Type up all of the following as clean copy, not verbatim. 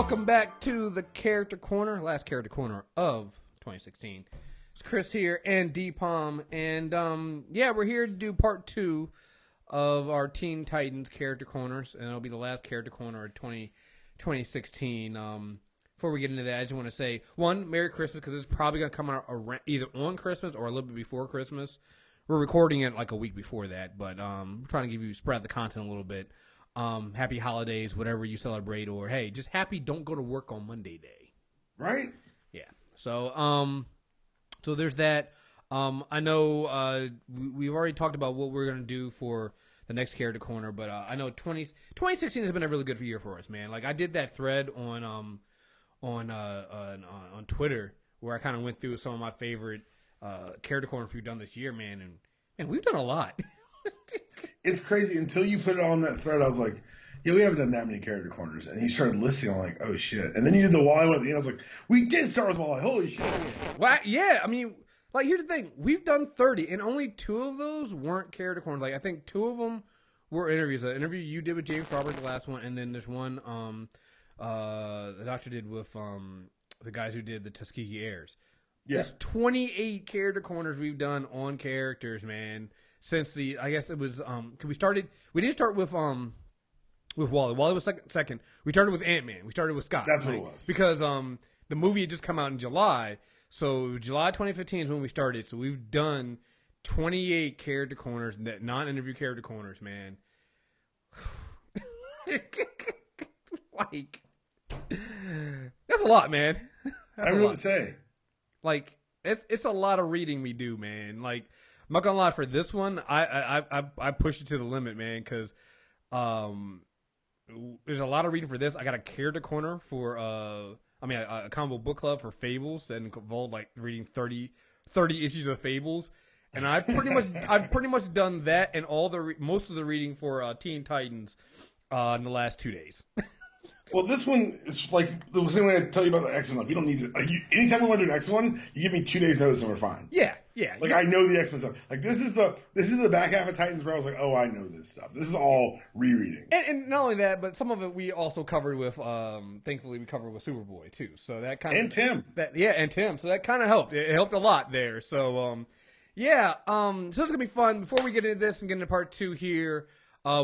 Welcome back to the Character Corner, last Character Corner of 2016. It's Chris here and D-Palm, and we're here to do part 2 of our Teen Titans Character Corners, and it'll be the last Character Corner of 2016. Before we get into that, I just want to say, one, Merry Christmas, because it's probably going to come out either on Christmas or a little bit before Christmas. We're recording it like a week before that, but we're trying to spread the content a little bit. Happy holidays, whatever you celebrate, or hey, just happy don't go to work on Monday day. Right? Yeah. So there's that. I know we've already talked about what we're gonna do for the next Character Corner, but I know 2016 has been a really good year for us, man. Like I did that thread on Twitter where I kind of went through some of my favorite Character Corners we've done this year, man, and we've done a lot. It's crazy. Until you put it on that thread, I was like, yeah, we haven't done that many Character Corners. And he started listing. I'm like, oh, shit. And then you did the Wally one at the end. I was like, we did start with Wally. Holy shit. Well, yeah. I mean, like, here's the thing. We've done 30, and only 2 of those weren't Character Corners. Like, I think 2 of them were interviews. The interview you did with James Robert, the last one, and then there's one the doctor did with the guys who did the Tuskegee Airs. Yeah. There's 28 Character Corners we've done on characters, man. Since I guess it was, we didn't start with Wally. Wally was second. We started with Ant-Man. We started with Scott. That's what it was. Because the movie had just come out in July. So July 2015 is when we started. So we've done 28 Character Corners, non-interview Character Corners, man. Like, that's a lot, man. I don't know what to say. Like, it's a lot of reading we do, man. Like, I'm not gonna lie, for this one, I pushed it to the limit, man, because there's a lot of reading for this. I got a Character Corner for a combo book club for Fables that involved like reading 30 issues of Fables, and I've pretty much done that and most of the reading for Teen Titans in the last 2 days. Well, this one is like the same way I tell you about the X-Men. Like, we don't need to. Like, anytime we want to do an X-Men, you give me 2 days notice and we're fine. Yeah. Like, I know the X-Men stuff. Like, this is the back half of Titans where I was like, oh, I know this stuff. This is all rereading. And not only that, but some of it we also covered with. Thankfully, we covered with Superboy too. So that kind of and Tim. And Tim. So that kind of helped. It helped a lot there. So So it's gonna be fun. Before we get into this and get into part 2 here.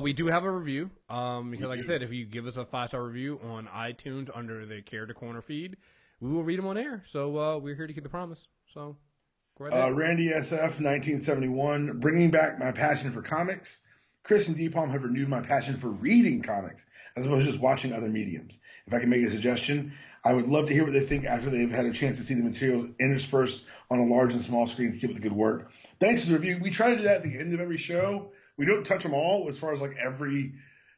We do have a review, because like I said, if you give us a 5-star review on iTunes under the Character Corner feed, we will read them on air. So we're here to keep the promise. So go right ahead. Randy SF 1971, bringing back my passion for comics. Chris and D-Palm have renewed my passion for reading comics as opposed to just watching other mediums. If I can make a suggestion, I would love to hear what they think after they've had a chance to see the materials interspersed on a large and small screen to keep up the good work. Thanks for the review. We try to do that at the end of every show. We don't touch them all as far as like every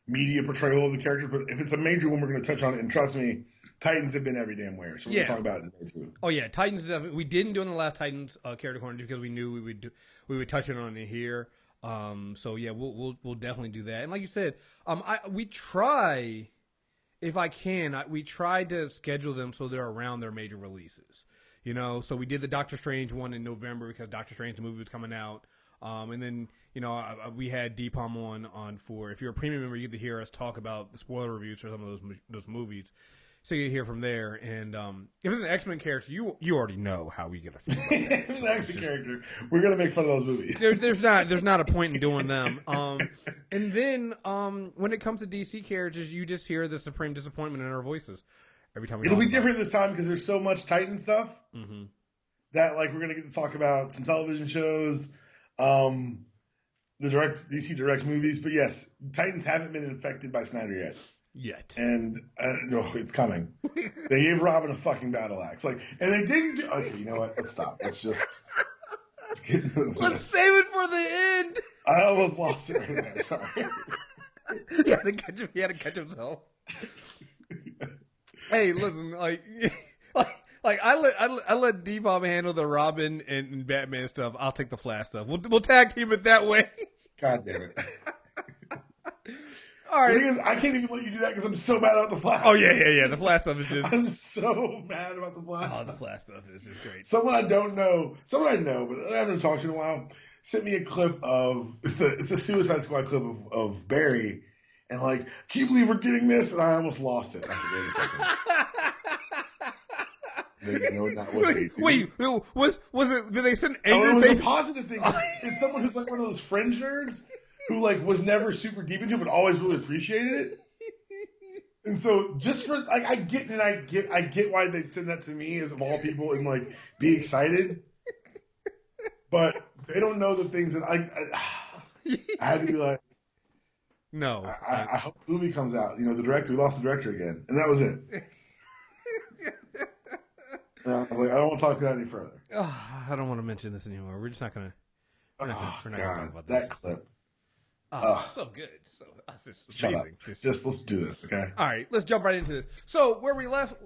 media portrayal of the character, but if it's a major one, we're going to touch on it. And trust me, Titans have been every damn where, so we're going to talk about it today too. Oh yeah, Titans. We didn't do it in the last Titans Character Corner because we knew we would touch it on it here. So yeah, we'll definitely do that. And like you said, we try, if I can, we try to schedule them so they're around their major releases. You know, so we did the Doctor Strange one in November because Doctor Strange the movie was coming out. And then, we had D-Palm on for, if you're a premium member, you get to hear us talk about the spoiler reviews for some of those movies. So you hear from there. And if it's an X-Men character, you already know how we get a feel about that. If it's an X-Men character, we're going to make fun of those movies. There's not a point in doing them. And then when it comes to DC characters, you just hear the supreme disappointment in our voices every time we It'll be different this time because there's so much Titan stuff that like we're going to get to talk about some television shows, the DC Direct movies, but yes, Titans haven't been infected by Snyder yet. And no, it's coming. They gave Robin a fucking battle axe, and they didn't do. Okay, you know what? Let's stop. Let's get Let's save it for the end. I almost lost it right there. Sorry. He had to catch himself. Hey, listen, I let D-Bob handle the Robin and Batman stuff. I'll take the Flash stuff. We'll tag team it that way. God damn it! All right. The thing is, I can't even let you do that because I'm so mad about the Flash. Oh yeah. The Flash stuff is just. I'm so mad about the Flash. Oh, the Flash stuff is just great. Someone I know, but I haven't talked to in a while, sent me a clip of it's the Suicide Squad clip of Barry. and like, can you believe we're getting this? And I almost lost it. I said, wait a second. No, not what they do. Wait, was it? Did they send Oh, angry it was faces? a positive thing. It's someone who's like one of those fringe nerds who like was never super deep into it, but always really appreciated it. And so just for like, I get why they'd send that to me as of all people and like be excited, but they don't know the things that I had to be like. No, I hope the movie comes out. You know, the director, we lost the director again, and that was it. And I was like, I don't want to talk about it any further. I don't want to mention this anymore. We're just not gonna. We're not gonna talk about that this. clip. So good. So that's just Shut amazing. up. Just let's do this, okay? All right, let's jump right into this. So where we left,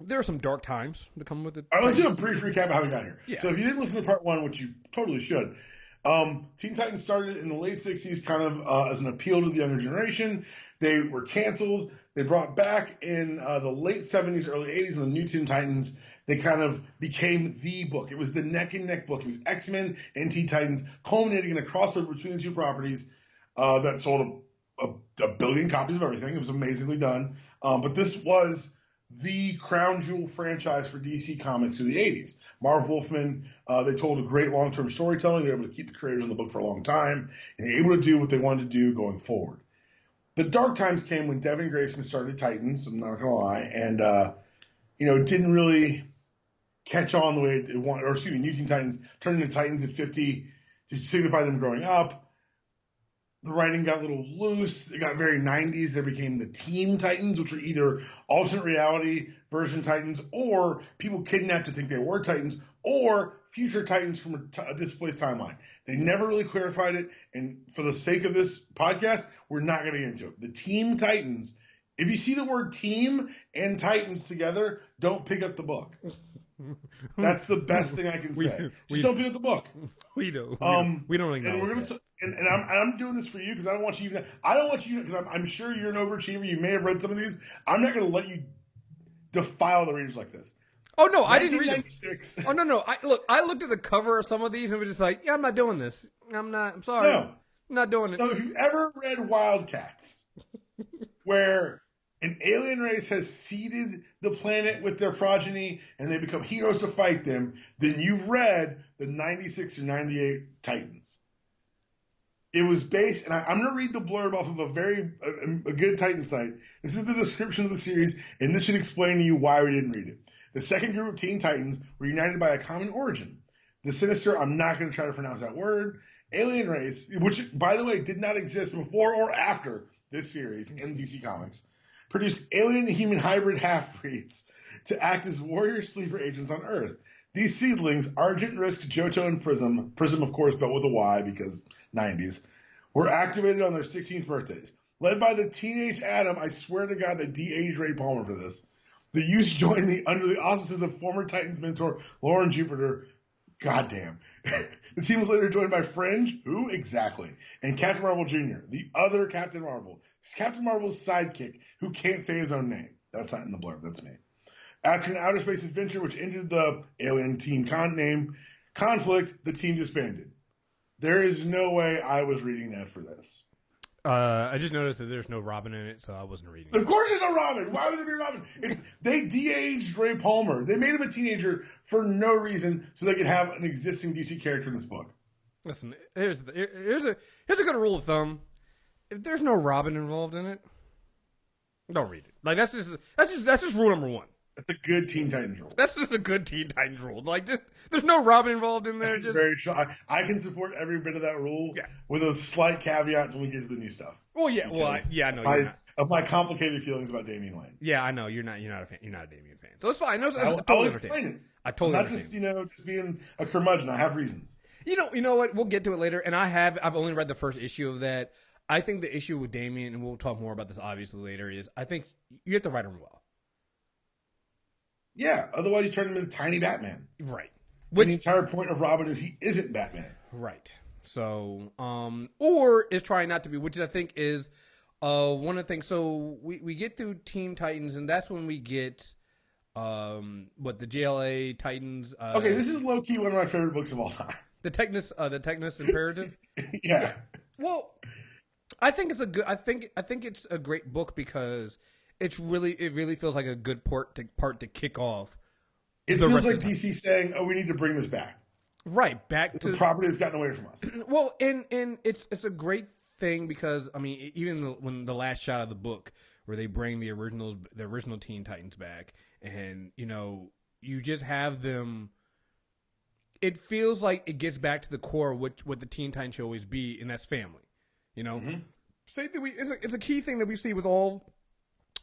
there are some dark times to come with it. All right, let's do a brief recap of how we got here. Yeah. So if you didn't listen to part one, which you totally should, Teen Titans started in the late 60s kind of as an appeal to the younger generation. They were canceled. They brought back in the late 70s, early 80s, in the new Teen Titans. They kind of became the book. It was the neck-and-neck book. It was X-Men and Teen Titans, culminating in a crossover between the two properties that sold a billion copies of everything. It was amazingly done. But this was the crown jewel franchise for DC Comics through the 80s. Marv Wolfman, they told a great long-term storytelling. They were able to keep the creators on the book for a long time, and they were able to do what they wanted to do going forward. The dark times came when Devin Grayson started Titans, I'm not going to lie, and, it didn't really catch on the way it wanted, or excuse me, New Teen Titans turned into Titans at 50 to signify them growing up. The writing got a little loose. It got very 90s. There became the Teen Titans, which were either alternate reality version Titans or people kidnapped to think they were Titans or future Titans from a displaced timeline. They never really clarified it. And for the sake of this podcast, we're not going to get into it. The Teen Titans, if you see the word team and Titans together, don't pick up the book. That's the best thing I can say. Just don't pick up the book. We don't really know. And we're gonna and I'm doing this for you because I don't want you because I'm sure you're an overachiever. You may have read some of these. I'm not going to let you defile the readers like this. Oh no, I didn't read them. 1996. Oh no. I looked at the cover of some of these and was just like, yeah, I'm not doing this. I'm sorry. No. I'm not doing it. So if you've ever read Wildcats, where an alien race has seeded the planet with their progeny and they become heroes to fight them, then you've read the 96 or 98 Titans. It was based, and I'm going to read the blurb off of a good Titan site. This is the description of the series, and this should explain to you why we didn't read it. The second group of Teen Titans were united by a common origin. The sinister, I'm not going to try to pronounce that word, alien race, which, by the way, did not exist before or after this series in DC Comics, produced alien and human hybrid half-breeds to act as warrior sleeper agents on Earth. These seedlings, Argent, Risk, Johto, and Prism of course spelled with a Y because 90s, were activated on their 16th birthdays. Led by the teenage Adam, I swear to God they de-aged Ray Palmer for this. The youths joined under the auspices of former Titans mentor Lauren Jupiter. Goddamn. The team was later joined by Fringe, who? Exactly, and Captain Marvel Jr., the other Captain Marvel. Captain Marvel's sidekick, who can't say his own name. That's not in the blurb, that's me. After an outer space adventure which ended the alien team conflict, the team disbanded. There is no way I was reading that for this. I just noticed that there's no Robin in it, so I wasn't reading it. Of course there's no Robin. Why would there be Robin? They de-aged Ray Palmer. They made him a teenager for no reason so they could have an existing DC character in this book. Listen, here's a good rule of thumb. If there's no Robin involved in it, don't read it. Like that's just rule number one. That's a good Teen Titans rule. That's just a good Teen Titans rule. Like, just there's no Robin involved in there. Just very sure. I can support every bit of that rule, with a slight caveat when we get to the new stuff. Well, yeah, I know. Of my complicated feelings about Damian Wayne. Yeah, I know you're not a fan. You're not a Damian fan, so it's fine. I'll explain it. I totally not understand. Just being a curmudgeon. I have reasons. You know what? We'll get to it later. And I've only read the first issue of that. I think the issue with Damian, and we'll talk more about this obviously later, is I think you have to write him well. Yeah, otherwise you turn him into tiny Batman. Right. The entire point of Robin is he isn't Batman. Right. So, or is trying not to be, which I think is one of the things. So we get through Teen Titans, and that's when we get the JLA Titans. Okay, this is low key one of my favorite books of all time. The Technis Imperative. Yeah. Well, I think it's a good. I think it's a great book because it really feels like a good part to kick off. It The feels rest like of the time. DC saying, "Oh, we need to bring this back. Right, back It's a to property that's gotten away from us." well, and it's a great thing because I mean, when the last shot of the book where they bring the original Teen Titans back, and you just have them. It feels like it gets back to the core of what the Teen Titans should always be, and that's family. Mm-hmm. Same thing. It's a key thing that we see with all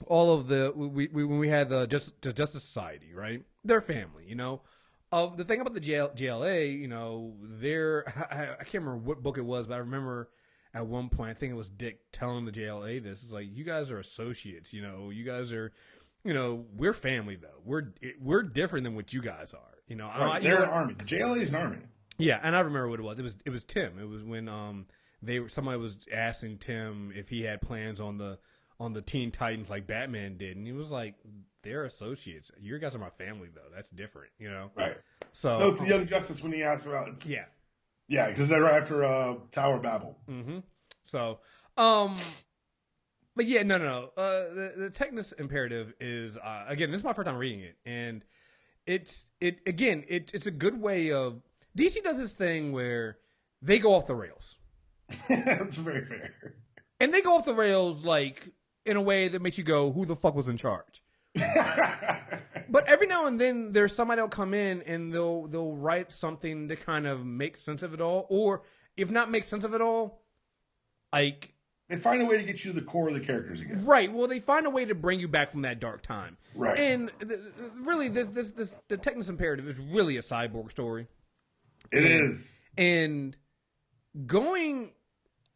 of the when we had the Justice Society, right? They're family. The thing about the JLA, I can't remember what book it was, but I remember at one point I think it was Dick telling the JLA this. It's like, you guys are associates. You guys are, we're family though. We're different than what you guys are. Right, they're an army. The JLA is an army. Yeah, and I remember what it was. It was Tim. It was when somebody was asking Tim if he had plans on the Teen Titans like Batman did, and he was like, "They're associates. You guys are my family, though. That's different, Right. So No, it's the Young Justice when he asked about it. Yeah, Yeah, because they're right after Tower of Babel. Mm-hmm. So, but yeah, no. The Technis imperative is again, this is my first time reading it, and it's a good way of DC does this thing where they go off the rails. That's very fair. And they go off the rails like in a way that makes you go, "Who the fuck was in charge?" But every now and then, there's somebody that'll come in and they'll write something to kind of make sense of it all, or if not make sense of it all, like they find a way to get you to the core of the characters again. Right. Well, they find a way to bring you back from that dark time. Right. And really, the Technis imperative is really a Cyborg story. It is. And going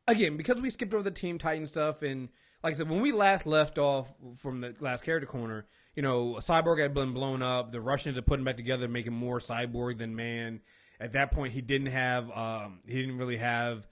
again, because we skipped over the Team Titan stuff, and like I said, when we last left off from the last character corner, Cyborg had been blown up. The Russians had put him back together, making more Cyborg than man. At that point, he didn't really have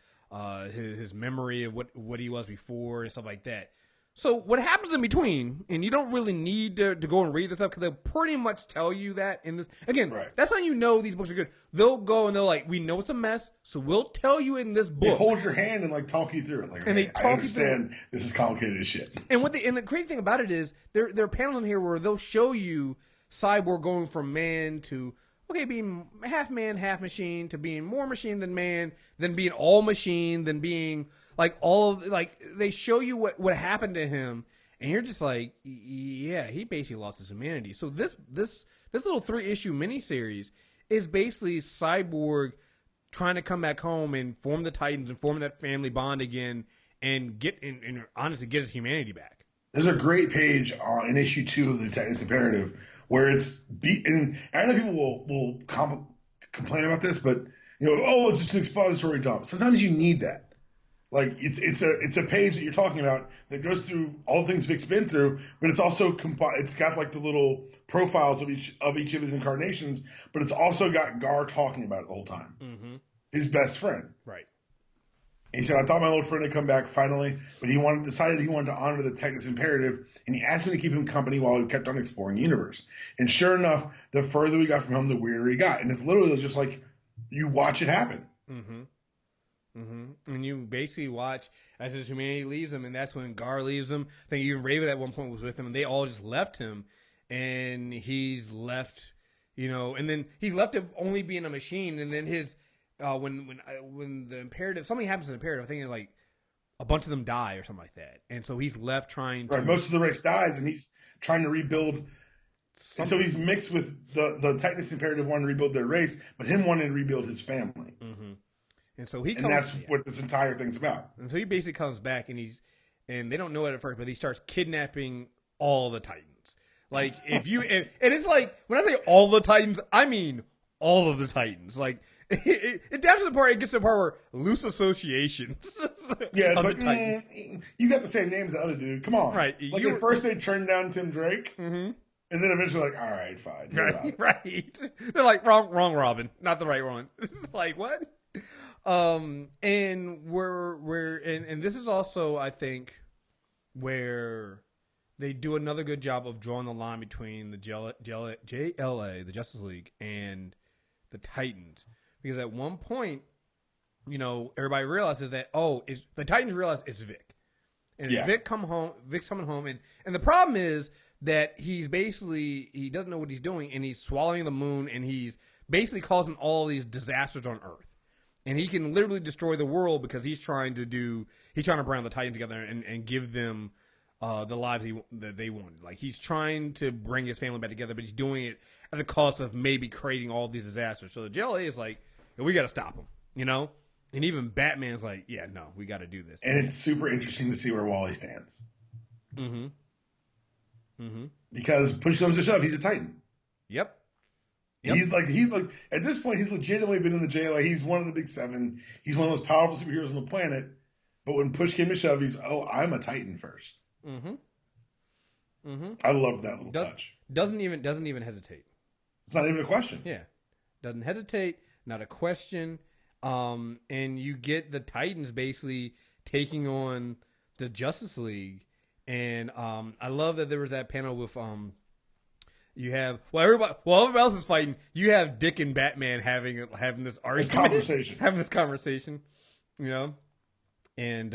his memory of what he was before and stuff like that. So what happens in between, and you don't really need to go and read this stuff because they'll pretty much tell you that in this. Again, Right. That's how you know these books are good. They'll go and they're like, we know it's a mess, so we'll tell you in this book. They hold your hand and like talk you through it. Like, And they hey, talk I you understand this is complicated as shit. And the crazy thing about it is there are panels in here where they'll show you Cyborg going from man to being half man, half machine, to being more machine than man, then being all machine, then being like they show you what happened to him, and you're just like, yeah, he basically lost his humanity. So this little 3-issue miniseries is basically Cyborg trying to come back home and form the Titans and form that family bond again and honestly get his humanity back. There's a great page in issue 2 of the Technis Imperative where it's and I know people will complain about this, but it's just an expository dump. Sometimes you need that. Like it's a page that you're talking about that goes through all the things Vic's been through, but it's also it's got like the little profiles of each of his incarnations, but it's also got Gar talking about it the whole time. Mm-hmm. His best friend. Right. And he said, "I thought my old friend had come back finally, but decided he wanted to honor the Technis Imperative, and he asked me to keep him company while we kept on exploring the universe. And sure enough, the further we got from him, the weirder he got. And it's literally just like you watch it happen." Mm-hmm. Mm-hmm. And you basically watch as his humanity leaves him, and that's when Gar leaves him. I think even Raven at one point was with him, and they all just left him, and he's left, and then he's left him only being a machine, and then his when the imperative, something happens to the imperative, I think like a bunch of them die or something like that, and so he's left trying to. Right, most of the race dies, and he's trying to rebuild. So he's mixed with the Technis Imperative wanting to rebuild their race, but him wanting to rebuild his family. Mm-hmm. And so he comes, and that's what this entire thing's about. And so he basically comes back, and they don't know it at first, but he starts kidnapping all the Titans. Like and it's like when I say all the Titans, I mean all of the Titans. Like it down to the part, it gets to the part where loose associations. Yeah, it's like you got the same name as the other dude. Come on, right? Like at first they turned down Tim Drake, mm-hmm. and then eventually like, all right, fine, right. They're like wrong Robin, not the right one. It's like what? And this is also, I think, where they do another good job of drawing the line between the JLA, the Justice League, and the Titans, because at one point everybody realizes that the Titans realize it's Vic, and Vic's coming home, and the problem is that he doesn't know what he's doing, and he's swallowing the moon, and he's basically causing all these disasters on Earth, and he can literally destroy the world because he's trying to bring the Titans together and give them the lives that they wanted. Like, he's trying to bring his family back together, but he's doing it at the cost of maybe creating all these disasters. So the JLA is like, we got to stop him, And even Batman's like, yeah, no, we got to do this. And it's super interesting to see where Wally stands. Mm-hmm. Mm-hmm. Because push comes to shove, he's a Titan. Yep. He's like at this point, he's legitimately been in the JLA. He's one of the big seven. He's one of the most powerful superheroes on the planet. But when push came to shove, I'm a Titan first. Mm-hmm. Mm-hmm. I love that little touch. Doesn't even hesitate. It's not even a question. Yeah. Doesn't hesitate, not a question. And you get the Titans basically taking on the Justice League. And I love that there was that panel with everybody else is fighting. You have Dick and Batman having this argument, having this conversation, And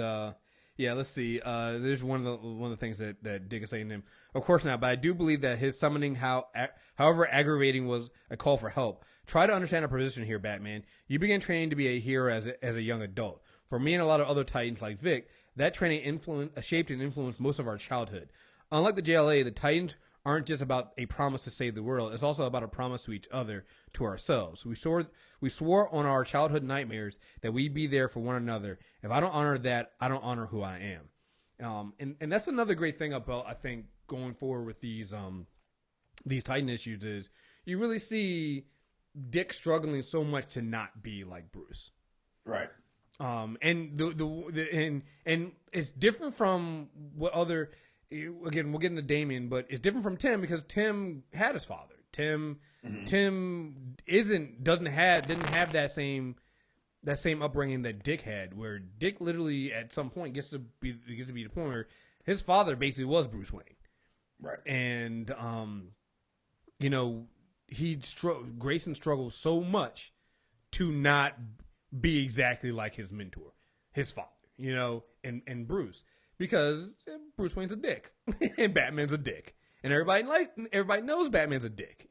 let's see. There's one of the things that Dick is saying to him. Of course not, but I do believe that his summoning, however aggravating, was a call for help. Try to understand our position here, Batman. You began training to be a hero as a young adult. For me and a lot of other Titans like Vic, that training shaped and influenced most of our childhood. Unlike the JLA, the Titans aren't just about a promise to save the world. It's also about a promise to each other, to ourselves. We swore on our childhood nightmares that we'd be there for one another. If I don't honor that, I don't honor who I am. And that's another great thing about, I think, going forward with these Titan issues is you really see Dick struggling so much to not be like Bruce. Right. And and it's different from what other. Again, we'll get into Damien, but it's different from Tim because Tim had his father. Tim didn't have that same upbringing that Dick had, where Dick literally at some point gets to be the point where his father basically was Bruce Wayne, right? And Grayson struggles so much to not be exactly like his mentor, his father, and Bruce. Because Bruce Wayne's a dick, and Batman's a dick, and everybody knows Batman's a dick,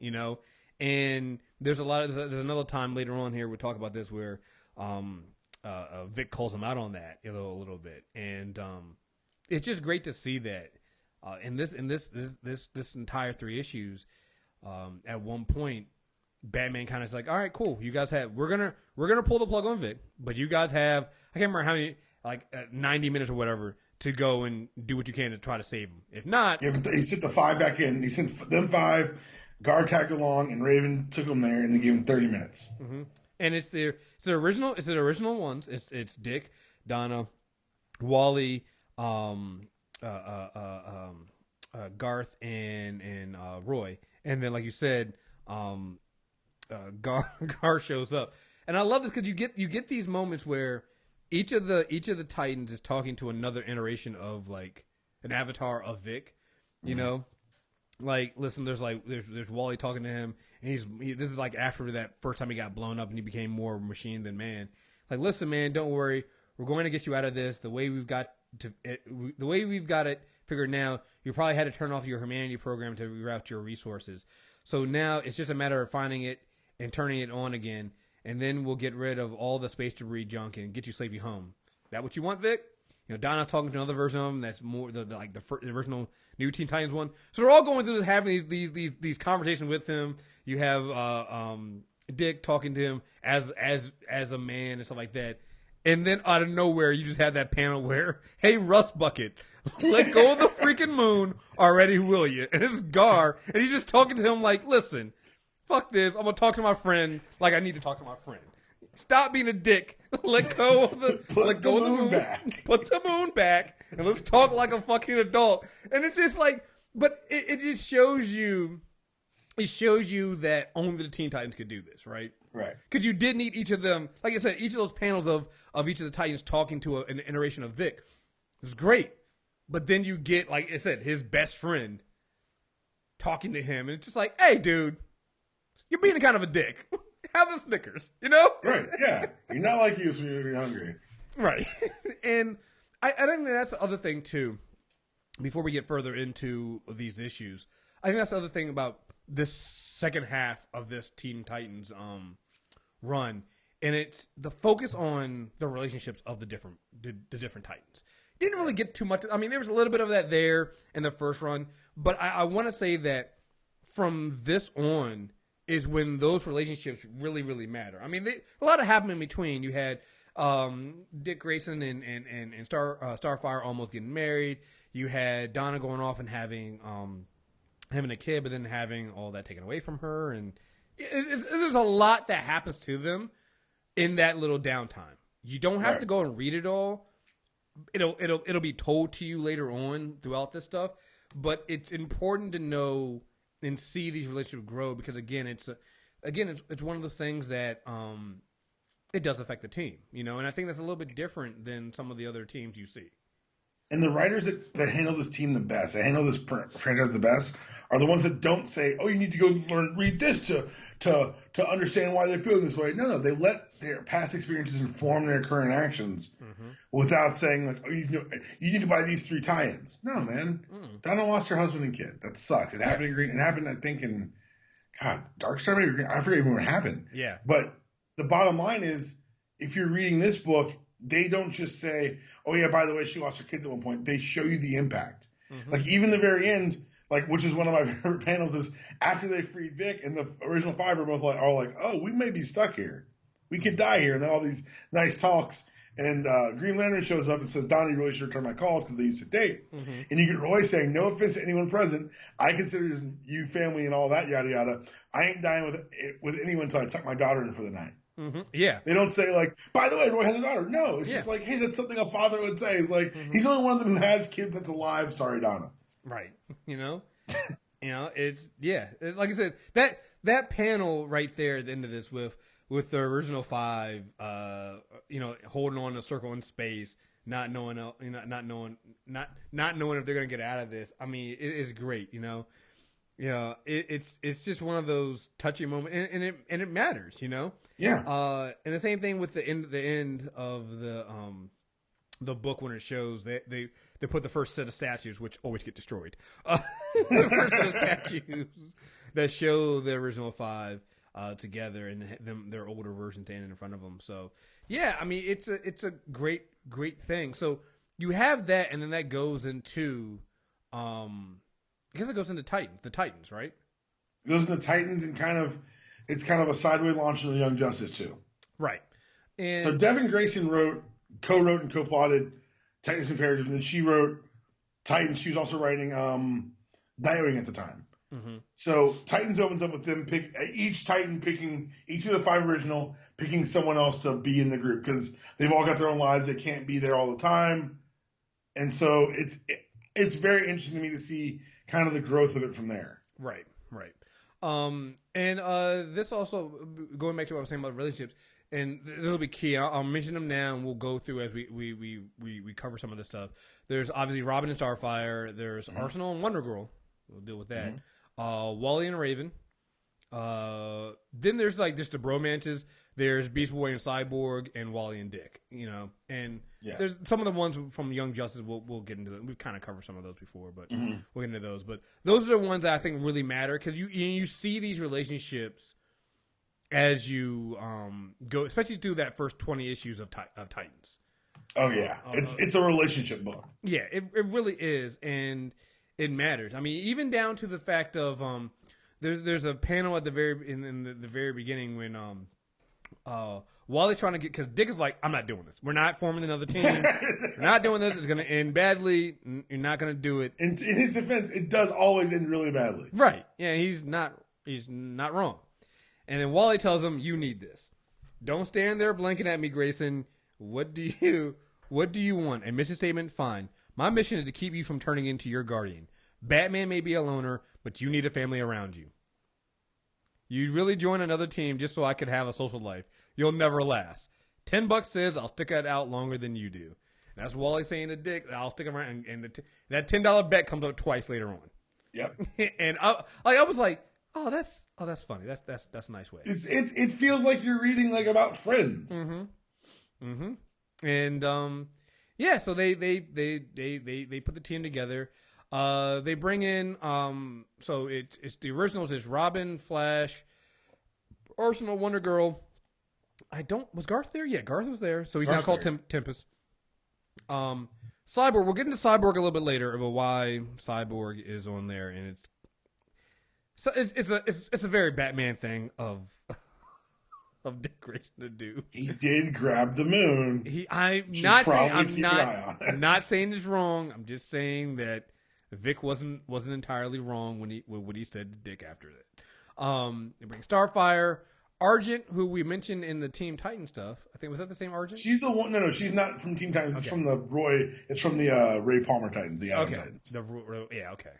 And there's another time later on here we'll talk about this where Vic calls him out on that a little bit, and it's just great to see that in this entire 3 issues. At one point, Batman kind of is like, all right, cool, you guys we're gonna pull the plug on Vic, but you guys have, I can't remember how many, 90 minutes or whatever, to go and do what you can to try to save him. If not, yeah, but he sent the 5 back in. He sent them 5. Guard tagged along, and Raven took him there, and they gave him 30 minutes. Mm-hmm. And it's the original ones. It's Dick, Donna, Wally, Garth, and Roy. And then, like you said, Gar shows up, and I love this because you get these moments where each of the Titans is talking to another iteration of like an avatar of Vic, Like, listen, there's Wally talking to him, and this is like after that first time he got blown up and he became more machine than man. Like, listen, man, don't worry, we're going to get you out of this. The way we've got it figured now, you probably had to turn off your humanity program to reroute your resources. So now it's just a matter of finding it and turning it on again, and then we'll get rid of all the space debris junk and get you safely home. That what you want, Vic? Donna's talking to another version of him that's more the original New Teen Titans one. So they're all going through this, having these conversations with him. You have Dick talking to him as a man and stuff like that. And then out of nowhere, you just have that panel where, hey, Rust Bucket, let go of the freaking moon already, will you? And it's Gar, and he's just talking to him like, listen, fuck this. I'm going to talk to my friend like I need to talk to my friend. Stop being a dick. Let go of the moon back. Put the moon back, and let's talk like a fucking adult. And it's just like, but it just shows you. It shows you that only the Teen Titans could do this, right? Right. Because you did need each of them. Like I said, each of those panels of each of the Titans talking to an iteration of Vic was great. But then you get, like I said, his best friend talking to him, and it's just like, hey, dude, you're being kind of a dick. have a Snickers, you know? Right, yeah. You're not like you when you're hungry. Right. And I think that's the other thing, too, before we get further into these issues. I think that's the other thing about this second half of this Teen Titans run. And it's the focus on the relationships of the different Titans. Didn't really get too much. I mean, there was a little bit of that there in the first run. But I want to say that from this on is when those relationships really, really matter. I mean, a lot happened in between. You had Dick Grayson and Starfire almost getting married. You had Donna going off and having a kid, but then having all that taken away from her. And there's a lot that happens to them in that little downtime. You don't have to go and read it all. It'll be told to you later on throughout this stuff. But it's important to know and see these relationships grow because again, it's one of those things that it does affect the team, you know. And I think that's a little bit different than some of the other teams you see. And the writers that handle this team the best, that handle this franchise the best, are the ones that don't say, "Oh, you need to go read this to understand why they're feeling this way." No, they let their past experiences inform their current actions without saying like, "Oh, you need to buy these 3 tie-ins." No, man. Donna lost her husband and kid. That sucks. It happened. It happened. I think in Darkstar. Maybe I forget even what happened. Yeah. But the bottom line is, if you're reading this book, they don't just say, "Oh yeah, by the way, she lost her kids at one point." They show you the impact. Like even the very end, like which is one of my favorite panels, is after they freed Vic and the original 5 are both like, "Oh, we may be stuck here. We could die here." And then all these nice talks. And Green Lantern shows up and says, "Donnie really should return my calls because they used to date." And you get Roy saying, "No offense to anyone present, I consider you family and all that yada yada. I ain't dying with anyone until I tuck my daughter in for the night." Yeah. They don't say like, "By the way, Roy has a daughter." No, it's just like, "Hey, that's something a father would say." It's like he's the only one of them who has kids that's alive. Sorry, Donna. Right. You know, it's like I said, that panel right there at the end of this with the original 5, holding on to Circle in space, not knowing if they're gonna get out of this. I mean, it is great. You know, it's just one of those touchy moments, and it matters. You know. Yeah. And the same thing with the end of the book when it shows they put the first set of statues, which always get destroyed. The first set of statues that show the original 5 together and their older version standing in front of them. So yeah, I mean it's a great thing. So you have that, and then that goes into I guess it goes into the Titans, right? It goes into Titans and it's kind of a sideways launch into Young Justice too. Right. And so Devin Grayson co-wrote and co-plotted Titans Imperative, and then she wrote Titans. She was also writing Nightwing at the time. So Titans opens up with them each Titan picking each of the 5 original, picking someone else to be in the group because they've all got their own lives. They can't be there all the time, and so it's very interesting to me to see kind of the growth of it from there. Right. And this also going back to what I was saying about relationships, and this will be key. I'll mention them now, and we'll go through as we cover some of this stuff. There's obviously Robin and Starfire. There's Arsenal and Wonder Girl. We'll deal with that. Wally and Raven. Then there's like just the bromances. There's Beast Boy and Cyborg and Wally and Dick. You know, and there's some of the ones from Young Justice. We'll get into them. We've kind of covered some of those before, but we'll get into those. But those are the ones that I think really matter because you see these relationships as you go, especially through that first 20 issues of Titans. Oh yeah, it's a relationship book. Yeah, it really is, and it matters. I mean, even down to the fact of there's a panel at the very beginning when Wally's trying to get, because Dick is like, "I'm not doing this. We're not forming another team. We're not doing this. It's going to end badly. You're not going to do it." In his defense, it does always end really badly. Right? Yeah, he's not wrong. And then Wally tells him, "You need this. Don't stand there blinking at me, Grayson. What do you want? A mission statement? Fine. My mission is to keep you from turning into your guardian. Batman may be a loner, but you need a family around you. You'd really join another team just so I could have a social life. You'll never last. $10 says I'll stick it out longer than you do." And that's Wally saying to Dick, "I'll stick around." And that $10 bet comes up twice later on. Yep. And I was like, "Oh, that's Oh, that's funny. That's a nice way. It feels like you're reading like about friends. And yeah, so they put the team together. They bring in so it's the originals is Robin, Flash, Arsenal, Wonder Girl. Was Garth there? Yeah, Garth was there. So he's now called Tempest. Cyborg. We'll get into Cyborg a little bit later about why Cyborg is on there, and it's a very Batman thing of Dick Grayson to do. He did grab the moon. I'm not saying it's wrong. I'm just saying that Vic wasn't entirely wrong when he said to Dick after that. They bring Starfire, Argent, who we mentioned in the Team Titan stuff. I think was that the same Argent? She's the one. No, she's not from Team Titans. Okay. It's from the Roy. It's from the Ray Palmer Titans. The Adam Titans. Okay.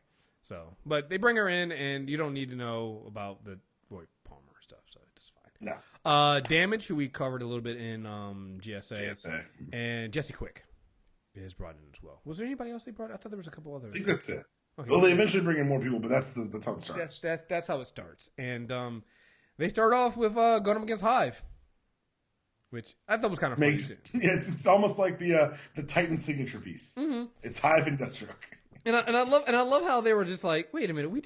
So, but they bring her in, and you don't need to know about the Roy Palmer stuff, so it's fine. No. Damage, who we covered a little bit in GSA, and Jesse Quick is brought in as well. Was there anybody else they brought? I thought there was a couple others. I think that's it. Okay. Well, they eventually bring in more people, but that's how it starts. That's how it starts, and they start off with going up against Hive, which I thought was kind of funny too. Yeah, it's almost like the Titan signature piece. Mm-hmm. It's Hive and Deathstroke. And I love how they were just like, wait a minute, we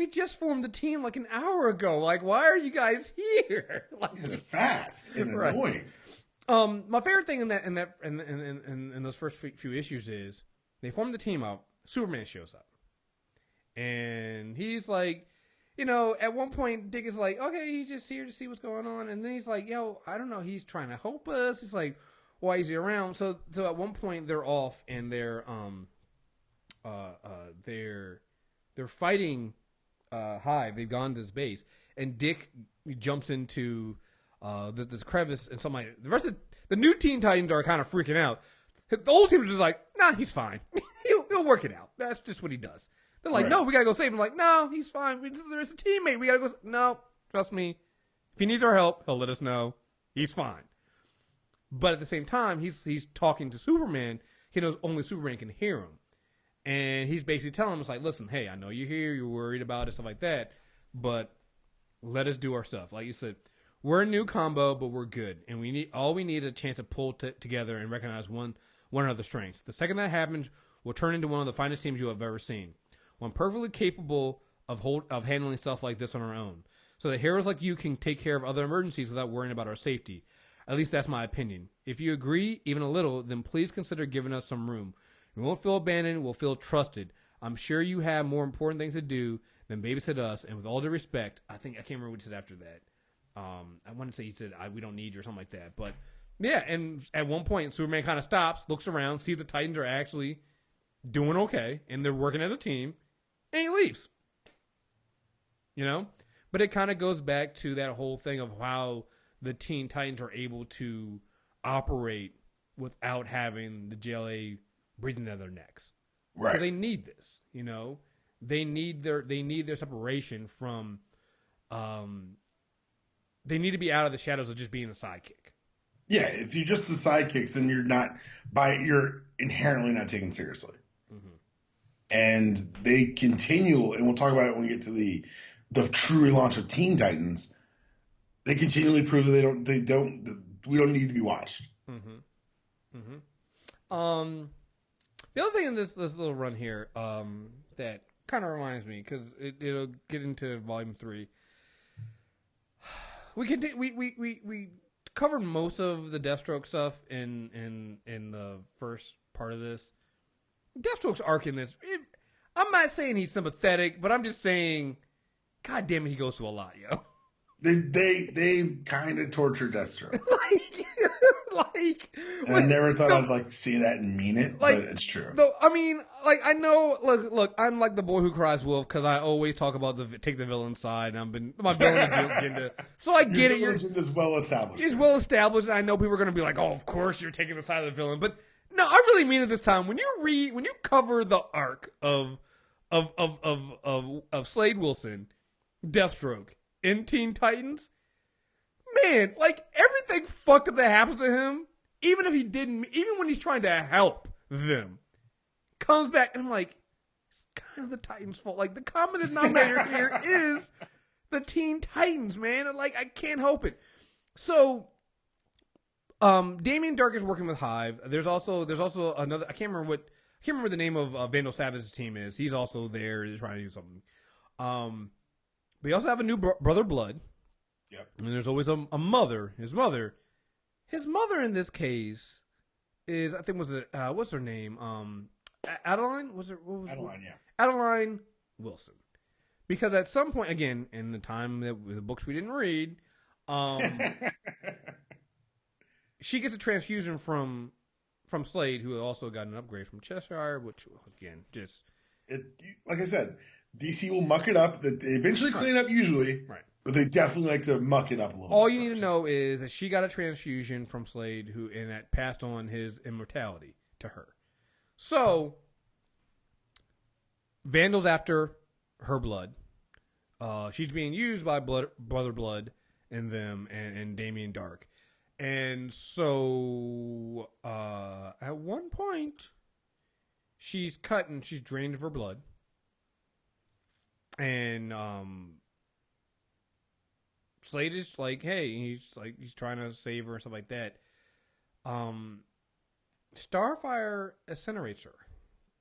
just formed the team like an hour ago. Like, why are you guys here? Like, fast and annoying. My favorite thing in those first few issues is they form the team up. Superman shows up, and he's like, at one point Dick is like, okay, he's just here to see what's going on, and then he's like, yo, I don't know, he's trying to help us. He's like, why is he around? So at one point they're off and they're fighting Hive. They've gone to this base, and Dick jumps into this crevice, and somebody. The rest of the new Teen Titans are kind of freaking out. The old team is just like, nah, he's fine. he'll work it out. That's just what he does. They're like, no, we gotta go save him. Like, no, he's fine. There's a teammate. We gotta go. No, trust me. If he needs our help, he'll let us know. He's fine. But at the same time, he's talking to Superman. He knows only Superman can hear him. And he's basically telling him, it's like, listen, hey, I know you're here, you're worried about it, stuff like that, but let us do our stuff. Like you said, we're a new combo, but we're good. And we need a chance to pull together and recognize one another's strengths. The second that happens, we'll turn into one of the finest teams you have ever seen. One perfectly capable of handling stuff like this on our own. So that heroes like you can take care of other emergencies without worrying about our safety. At least that's my opinion. If you agree, even a little, then please consider giving us some room. We won't feel abandoned. We'll feel trusted. I'm sure you have more important things to do than babysit us. And with all due respect, I can't remember what he said after that. I want to say he said, we don't need you or something like that. But yeah, and at one point, Superman kind of stops, looks around, sees the Titans are actually doing okay, and they're working as a team, and he leaves. But it kind of goes back to that whole thing of how the Teen Titans are able to operate without having the JLA breathing down their necks. Right. So they need this, They need their separation from they need to be out of the shadows of just being a sidekick. Yeah, if you're just the sidekicks, then you're inherently not taken seriously. Mm-hmm. And they continue, and we'll talk about it when we get to the true relaunch of Teen Titans. They continually prove that we don't need to be watched. Mm-hmm. Mm-hmm. The other thing in this little run here that kind of reminds me, because it'll get into volume 3. We covered most of the Deathstroke stuff in the first part of this. Deathstroke's arc in this, I'm not saying he's sympathetic, but I'm just saying, God damn it, he goes through a lot, yo. They kind of torture Deathstroke. And I never thought I'd see that and mean it, but it's true. I know. Look, I'm like the boy who cries wolf because I always talk about take the villain side, and I've been my villain agenda. So I get it. Your agenda is well established. It's well established, and I know people are going to be like, "Oh, of course you're taking the side of the villain." But no, I really mean it this time. When you cover the arc of Slade Wilson, Deathstroke in Teen Titans, man, everything fucked up that happens to him, even when he's trying to help them, comes back, and I'm like, it's kind of the Titans' fault. The common denominator here is the Teen Titans, man. Like, I can't help it. So, Damien Dark is working with Hive. There's also another. I can't remember the name of Vandal Savage's team is. He's also there trying to do something. We also have a new Brother Blood. Yep. And there's always a mother. His mother in this case is, I think, what's her name? Adeline? Adeline, yeah. Adeline Wilson. Because at some point, again, in the time that the books we didn't read, she gets a transfusion from Slade, who also got an upgrade from Cheshire, which, again, just... like I said, DC will muck it up. They eventually clean it up usually. Right. But they definitely like to muck it up a little All bit you first. need to know is that she got a transfusion from Slade, and that passed on his immortality to her. So, Vandal's after her blood. She's being used by Brother Blood and them and Damien Dark. And so, at one point, she's cut and she's drained of her blood. And, Slade is like, hey, he's trying to save her and stuff like that. Starfire incinerates her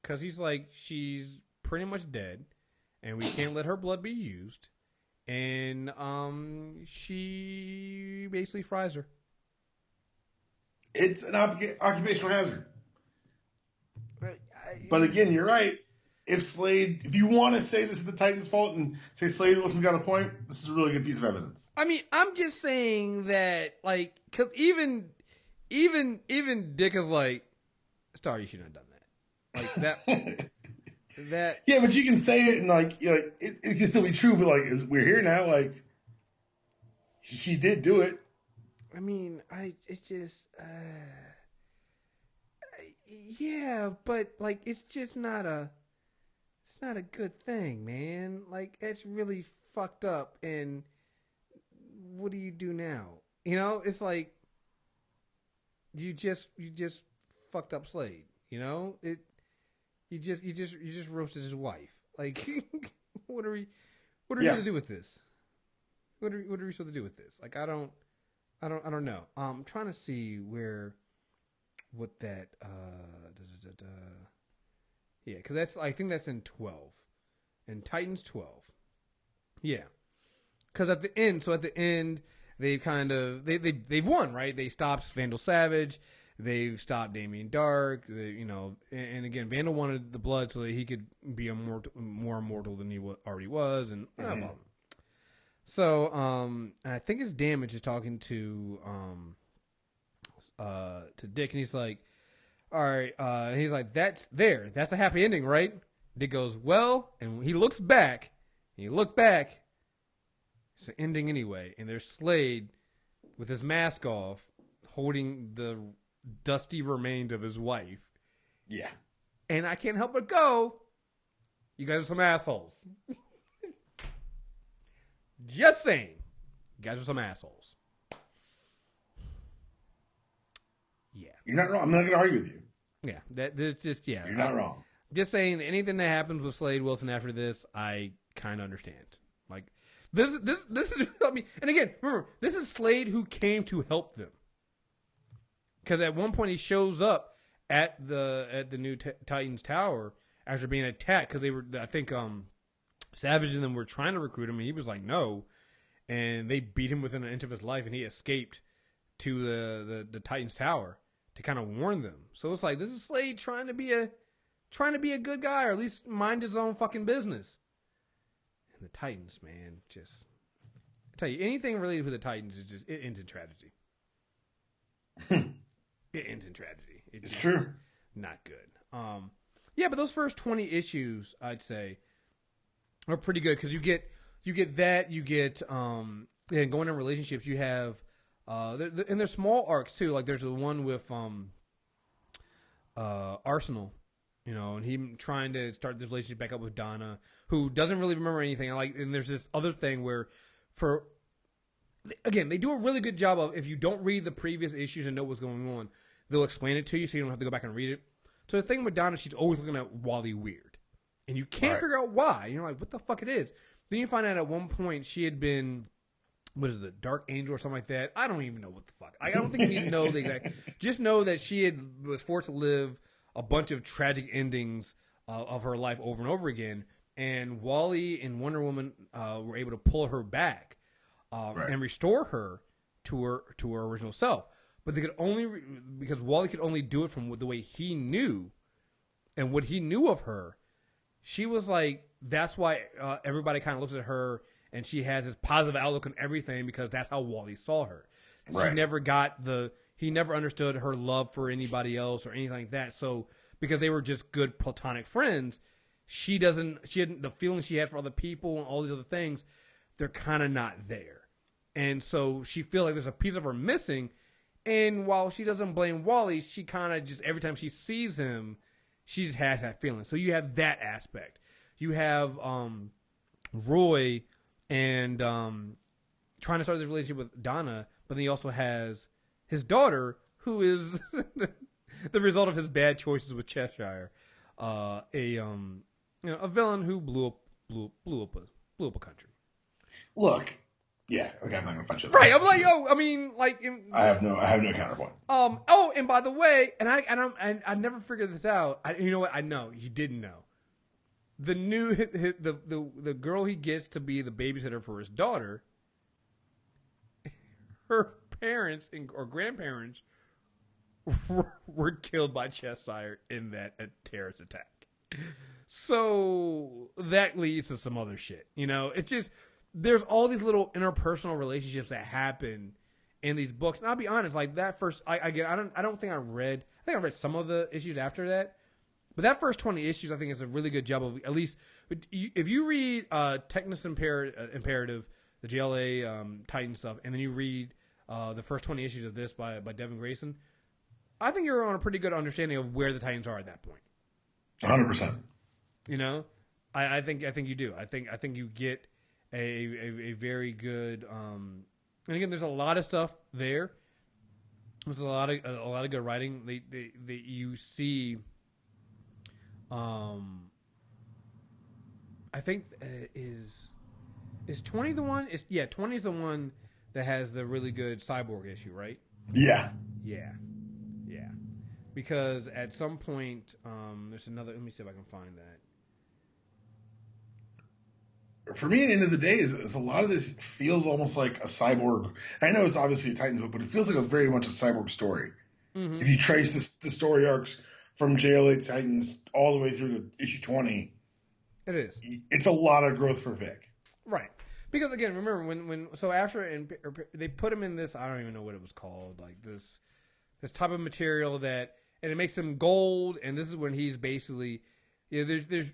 because he's like, she's pretty much dead, and we can't let her blood be used. And she basically fries her. It's an occupational hazard. But again, you're right. If you want to say this is the Titans' fault and say Slade Wilson's got a point, this is a really good piece of evidence. I mean, I'm just saying that, like, cause even Dick is like, Star, you shouldn't have done that. Like that. Yeah, but you can say it and like it can still be true. But like, we're here now. Like, she did do it. I mean, yeah, but like, it's just not a good thing, man. Like, it's really fucked up. And what do you do now? You know, it's like you just fucked up Slade. You know, you just roasted his wife. Like, what are we supposed to do with this? What are we supposed to do with this? Like, I don't know. I'm trying to see what that yeah, because I think that's in 12, and Titans 12. Yeah, because at the end, they've they've won, right? They stopped Vandal Savage, they've stopped Damien Dark, and again, Vandal wanted the blood so that he could be more immortal than he already was, and blah, blah. So I think his Damage is talking to Dick, and he's like, all right, he's like, that's a happy ending, right? Dick goes, well, and he looks back, it's an ending anyway, and there's Slade with his mask off, holding the dusty remains of his wife. Yeah. And I can't help but go, you guys are some assholes. Just saying, you guys are some assholes. Yeah. You're not wrong. I'm not going to argue with you. Yeah. That's just, yeah. You're not wrong. Just saying, anything that happens with Slade Wilson after this, I kind of understand. Like, this is, I mean, and again, remember, this is Slade who came to help them. Because at one point he shows up at the new Titans Tower after being attacked, because they were, I think, Savage and them were trying to recruit him, and he was like, no. And they beat him within an inch of his life, and he escaped to the Titans Tower to kind of warn them. So it's like, this is Slade trying to be a good guy, or at least mind his own fucking business. And the Titans, man, just, I tell you, anything related to the Titans is just, it ends in tragedy. It ends in tragedy. It's true. Not good. Yeah, but those first 20 issues, I'd say, are pretty good, because you get that, and going in relationships, you have, and there's small arcs too. Like there's the one with Arsenal, and him trying to start this relationship back up with Donna, who doesn't really remember anything. And there's this other thing where, again, they do a really good job of, if you don't read the previous issues and know what's going on, they'll explain it to you so you don't have to go back and read it. So the thing with Donna, she's always looking at Wally weird. and you can't figure out why. You're like, what the fuck it is? Then you find out at one point she had been, what is it, the Dark Angel or something like that? I don't even know what the fuck. I don't think you need to know the exact. Just know that she was forced to live a bunch of tragic endings of her life over and over again. And Wally and Wonder Woman were able to pull her back and restore her to her original self. But they could only because Wally could only do it from the way he knew and what he knew of her. She was like, that's why everybody kind of looks at her and she has this positive outlook on everything because that's how Wally saw her. She never got he never understood her love for anybody else or anything like that. So because they were just good platonic friends, she hadn't the feelings she had for other people and all these other things, they're kind of not there. And so she feels like there's a piece of her missing. And while she doesn't blame Wally, she kind of just, every time she sees him, she just has that feeling. So you have that aspect. You have Roy and trying to start this relationship with Donna, but then he also has his daughter, who is the result of his bad choices with Cheshire, a villain who blew up a country. Look, yeah, okay, I'm not gonna fight you. Right, I'm like, yo, I mean, like, I have no counterpoint. Oh, and by the way, and I never figured this out. You know what? I know you didn't know. The the girl he gets to be the babysitter for his daughter, her parents or grandparents were killed by Cheshire in that terrorist attack. So that leads to some other shit. You know, it's just there's all these little interpersonal relationships that happen in these books. And I'll be honest, like that first, I think I read some of the issues after that. But that first 20 issues, I think, is a really good job of, at least, if you read Technis Imperative, the JLA Titan stuff, and then you read the first 20 issues of this by Devin Grayson, I think you're on a pretty good understanding of where the Titans are at that point. 100%. You know, I think you do. I think you get a very good. And again, there's a lot of stuff there. There's a lot of good writing. They you see. I think is 20 the one? 20 is the one that has the really good Cyborg issue, right? Yeah. Because at some point, there's another. Let me see if I can find that. For me, at the end of the day, is a lot of this feels almost like a Cyborg. I know it's obviously a Titans book, but it feels like a very much a Cyborg story. Mm-hmm. If you trace the story arcs from JLA Titans all the way through to issue 20, it is. It's a lot of growth for Vic. Right. Because again, remember when after they put him in this, I don't even know what it was called, like this type of material that, and it makes him gold, and this is when he's basically, he's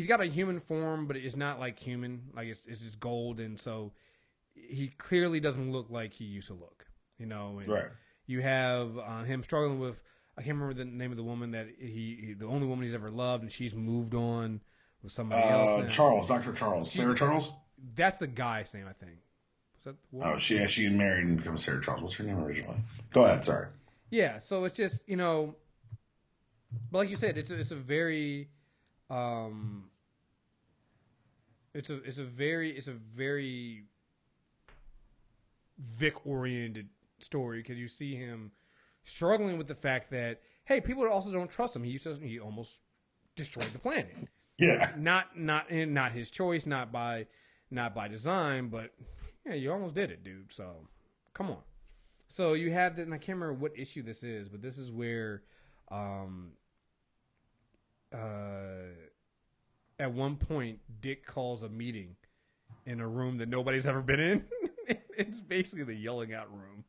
got a human form, but it's not like human, like it's just gold, and so he clearly doesn't look like he used to look, you know. And right. You have him struggling with, I can't remember the name of the woman that the only woman he's ever loved, and she's moved on with somebody else. Charles, Dr. Charles, Sarah Charles. That's the guy's name, I think. Was that the woman? Oh, she married and became Sarah Charles. What's her name originally? Go ahead, sorry. Yeah, so it's just, you know, but like you said, it's a very, it's a very Vic oriented story, because you see him struggling with the fact that, hey, people also don't trust him. He almost destroyed the planet. Yeah. Not his choice, not by design, but yeah, you almost did it, dude. So come on. So you have this, and I can't remember what issue this is, but this is where at one point Dick calls a meeting in a room that nobody's ever been in. It's basically the yelling out room.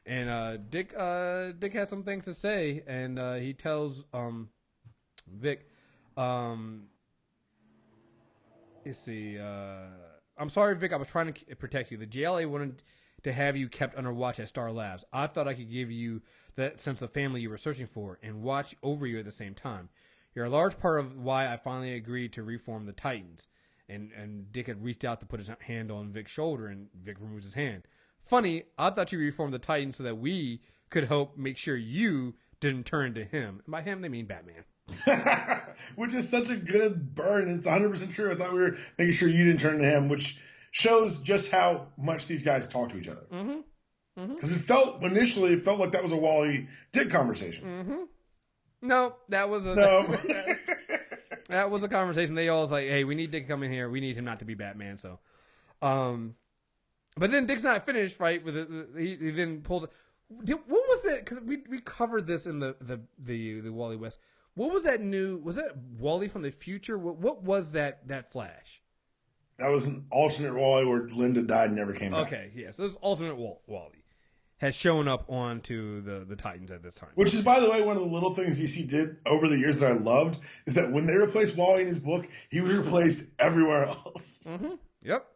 And Dick has some things to say, and he tells Vic, let's see, I'm sorry, Vic, I was trying to protect you. The JLA wanted to have you kept under watch at Star Labs. I thought I could give you that sense of family you were searching for and watch over you at the same time. You're a large part of why I finally agreed to reform the Titans. And Dick had reached out to put his hand on Vic's shoulder, and Vic removes his hand. Funny, I thought you reformed the Titans so that we could make sure you didn't turn to him. And by him, they mean Batman. which is such a good burn. It's 100% true. I thought we were making sure you didn't turn to him, which shows just how much these guys talk to each other. Because initially it felt like that was a Wally Dick conversation. No, that was a that was a conversation. They all was like, "Hey, we need Dick to come in here. We need him not to be Batman." So, but then Dick's not finished, right? With he then pulled. What was it? Because we covered this in the Wally West. What was that new? Was that Wally from the future? What was that Flash? That was an alternate Wally where Linda died and never came back. Okay, yes, yeah, so this alternate Wally has shown up onto the Titans at this time. Which is, by the way, one of the little things DC did over the years that I loved is that when they replaced Wally in his book, he was replaced everywhere else. Yep.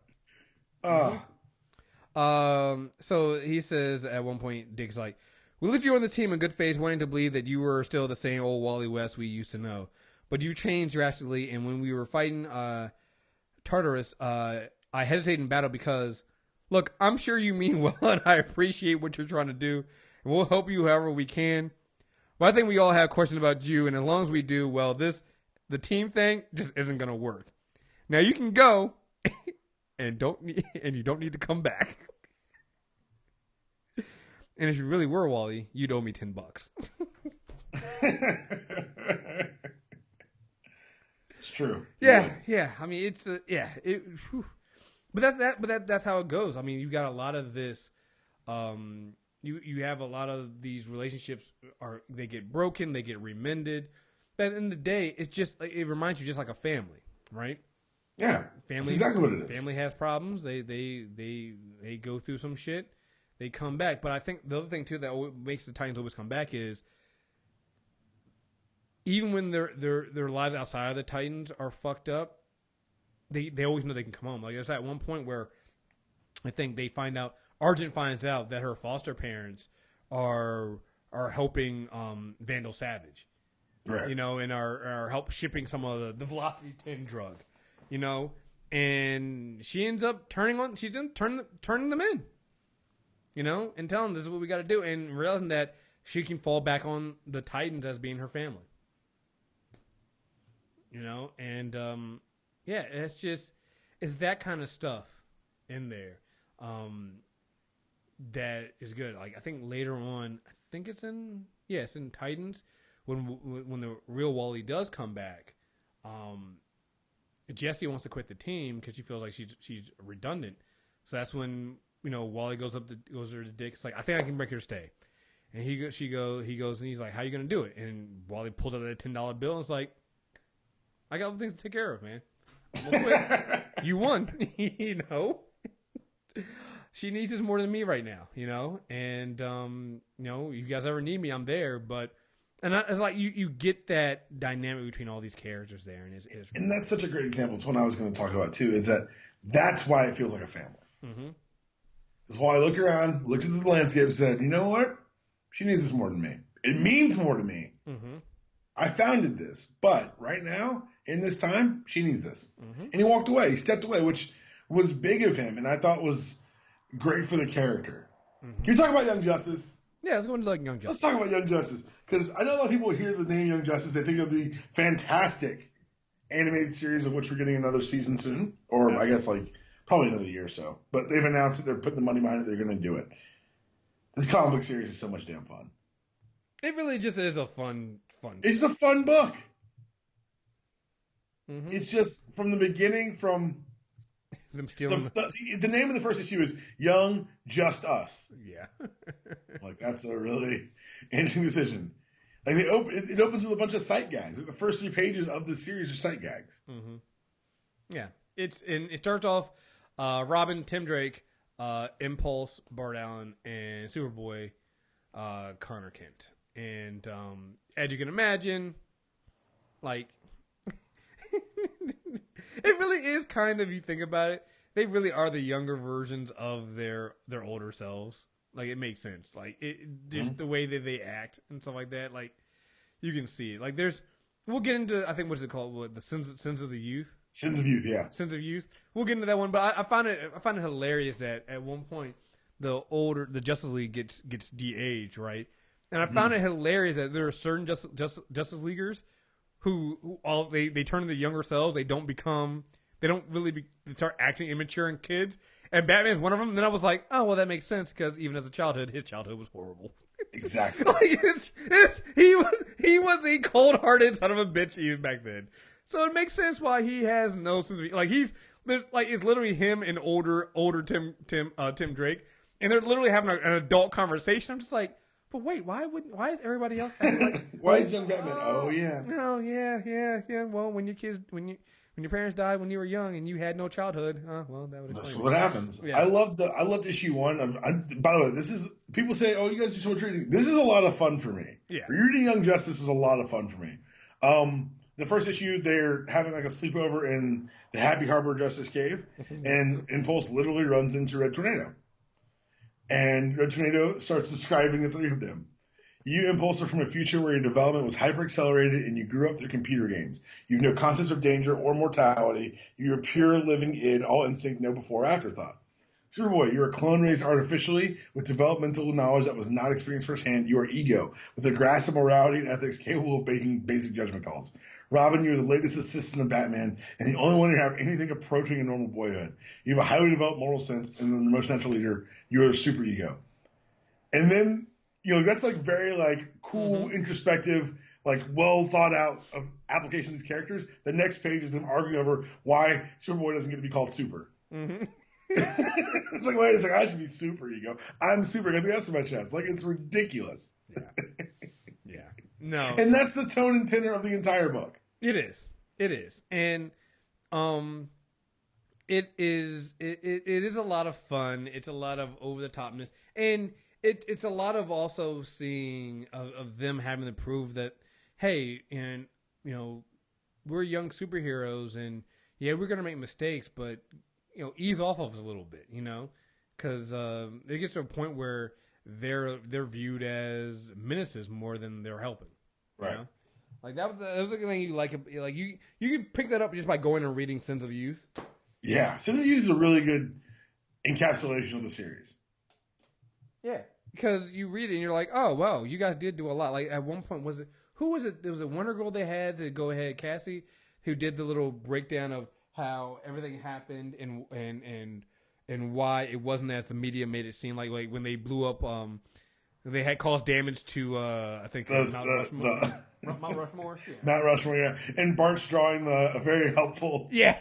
So he says at one point, Dick's like, "We looked you on the team in good faith, wanting to believe that you were still the same old Wally West we used to know. But you changed drastically, and when we were fighting Tartarus, I hesitated in battle because, look, I'm sure you mean well, and I appreciate what you're trying to do, and we'll help you however we can. But I think we all have questions about you, and as long as we do, well, the team thing just isn't going to work. Now you can go, and you don't need to come back. And if you really were Wally, you'd owe me $10." It's true. Yeah. I mean, it's But that's how it goes. I mean, you got a lot of this. You have a lot of these relationships they get broken, they get remended. But at the end of the day, it's just it reminds you just like a family, right? Yeah, that's exactly what it is. Family has problems. They go through some shit. They come back. But I think the other thing too that makes the Titans always come back is even when their lives outside of the Titans are fucked up, they always know they can come home. Like there's at one point where I think they find out Argent finds out that her foster parents are helping Vandal Savage, right? You know, and are help shipping some of the Velocity 10 drug, you know, and she ends up turning them in, you know, and telling them this is what we got to do, and realizing that she can fall back on the Titans as being her family, you know, and yeah, it's that kind of stuff in there. That is good. Like I think later on, I think it's in Titans when the real Wally does come back. Jessie wants to quit the team because she feels like she's redundant. So that's when Wally goes over to Dick. It's like, I think I can make her stay. And he goes and he's like, how are you gonna do it? And Wally pulls out that $10 bill and it's like, I got other things to take care of, man. You won, you know. She needs this more than me right now, you know, and you guys ever need me, I'm there. But it's like you get that dynamic between all these characters there, and that's such a great example. It's one I was going to talk about too. Is that's why it feels like a family. That's why I looked around, looked at the landscape, and said, you know what? She needs this more than me. It means more to me. I founded this, but right now in this time, she needs this. And he walked away. He stepped away, which was big of him, and I thought was great for the character. Can you talk about Young Justice? Yeah, let's go into Young Justice. Let's talk about Young Justice, because I know a lot of people hear the name Young Justice, they think of the fantastic animated series of which we're getting another season soon, or I guess like probably another year or so. But they've announced that they're putting the money behind it. They're going to do it. This comic book series is so much damn fun. It really just is a fun. It's a fun book. It's just from the beginning, from them stealing the name of the first issue is Young Just Us. Yeah. Like that's a really interesting decision. Like it opens with a bunch of sight gags. Like the first 3 pages of the series are sight gags. Yeah. It starts off Robin, Tim Drake, Impulse, Bart Allen, and Superboy, Connor Kent. And as you can imagine, like it really is kind of, you think about it, they really are the younger versions of their older selves. Like it makes sense. Like just the way that they act and stuff like that. Like you can see it. Like we'll get into, I think, what is it called? The sins of the youth. Sins of Youth, yeah. Sins of Youth. We'll get into that one, but I find it hilarious that at one point the Justice League gets de-aged, right? And I found it hilarious that there are certain Justice Leaguers who all they turn into younger selves. They don't really they start acting immature and kids. And Batman's one of them. And then I was like, oh well, that makes sense because even as a childhood, his childhood was horrible. Exactly. He was a cold-hearted son of a bitch even back then. So it makes sense why he has no sense of like it's literally him and older Tim Drake, and they're literally having an adult conversation. I'm just like, but wait, why is everybody else like, why is young Batman? Oh yeah. No, yeah. Well, when your parents died when you were young and you had no childhood, well, that would explain. That's what happens. Yeah. I loved issue 1. By the way, this is people say, "Oh, you guys do so much reading." This is a lot of fun for me. Yeah, reading Young Justice is a lot of fun for me. The first issue, they're having like a sleepover in the Happy Harbor Justice Cave, and Impulse literally runs into Red Tornado, and Red Tornado starts describing the three of them. You, Impulse, are from a future where your development was hyper-accelerated and you grew up through computer games. You have no concept of danger or mortality. You're a pure living id, all instinct, no before or afterthought. Superboy, you're a clone raised artificially with developmental knowledge that was not experienced firsthand. You are ego, with a grasp of morality and ethics capable of making basic judgment calls. Robin, you're the latest assistant of Batman and the only one who have anything approaching a normal boyhood. You have a highly developed moral sense, and then the most natural leader, you're a super ego. And then, that's like very like cool, introspective, like well thought out application of these characters. The next page is them arguing over why Superboy doesn't get to be called Super. Mm-hmm. It's like, wait a second, I should be super ego. I'm super ego. That's my chest. Like, it's ridiculous. Yeah. No. And that's the tone and tenor of the entire book. It is. And it is a lot of fun. It's a lot of over the topness. And it's a lot of also seeing of them having to prove that, hey, and we're young superheroes and yeah, we're gonna make mistakes, but ease off of us a little bit, because it gets to a point where they're viewed as menaces more than they're helping. Right. Like that was the thing you like you can pick that up just by going and reading Sins of Youth. Yeah, Sins of Youth is a really good encapsulation of the series. Yeah, because you read it and you're like, oh well, you guys did do a lot. Like at one point, who was it? There was a Wonder Girl they had to go ahead, Cassie, who did the little breakdown of how everything happened and why it wasn't as the media made it seem like when they blew up. They had caused damage to I think Mount Rushmore. Mount Rushmore. Yeah. Mount Rushmore. Yeah, and Bart's drawing a very helpful. Yeah.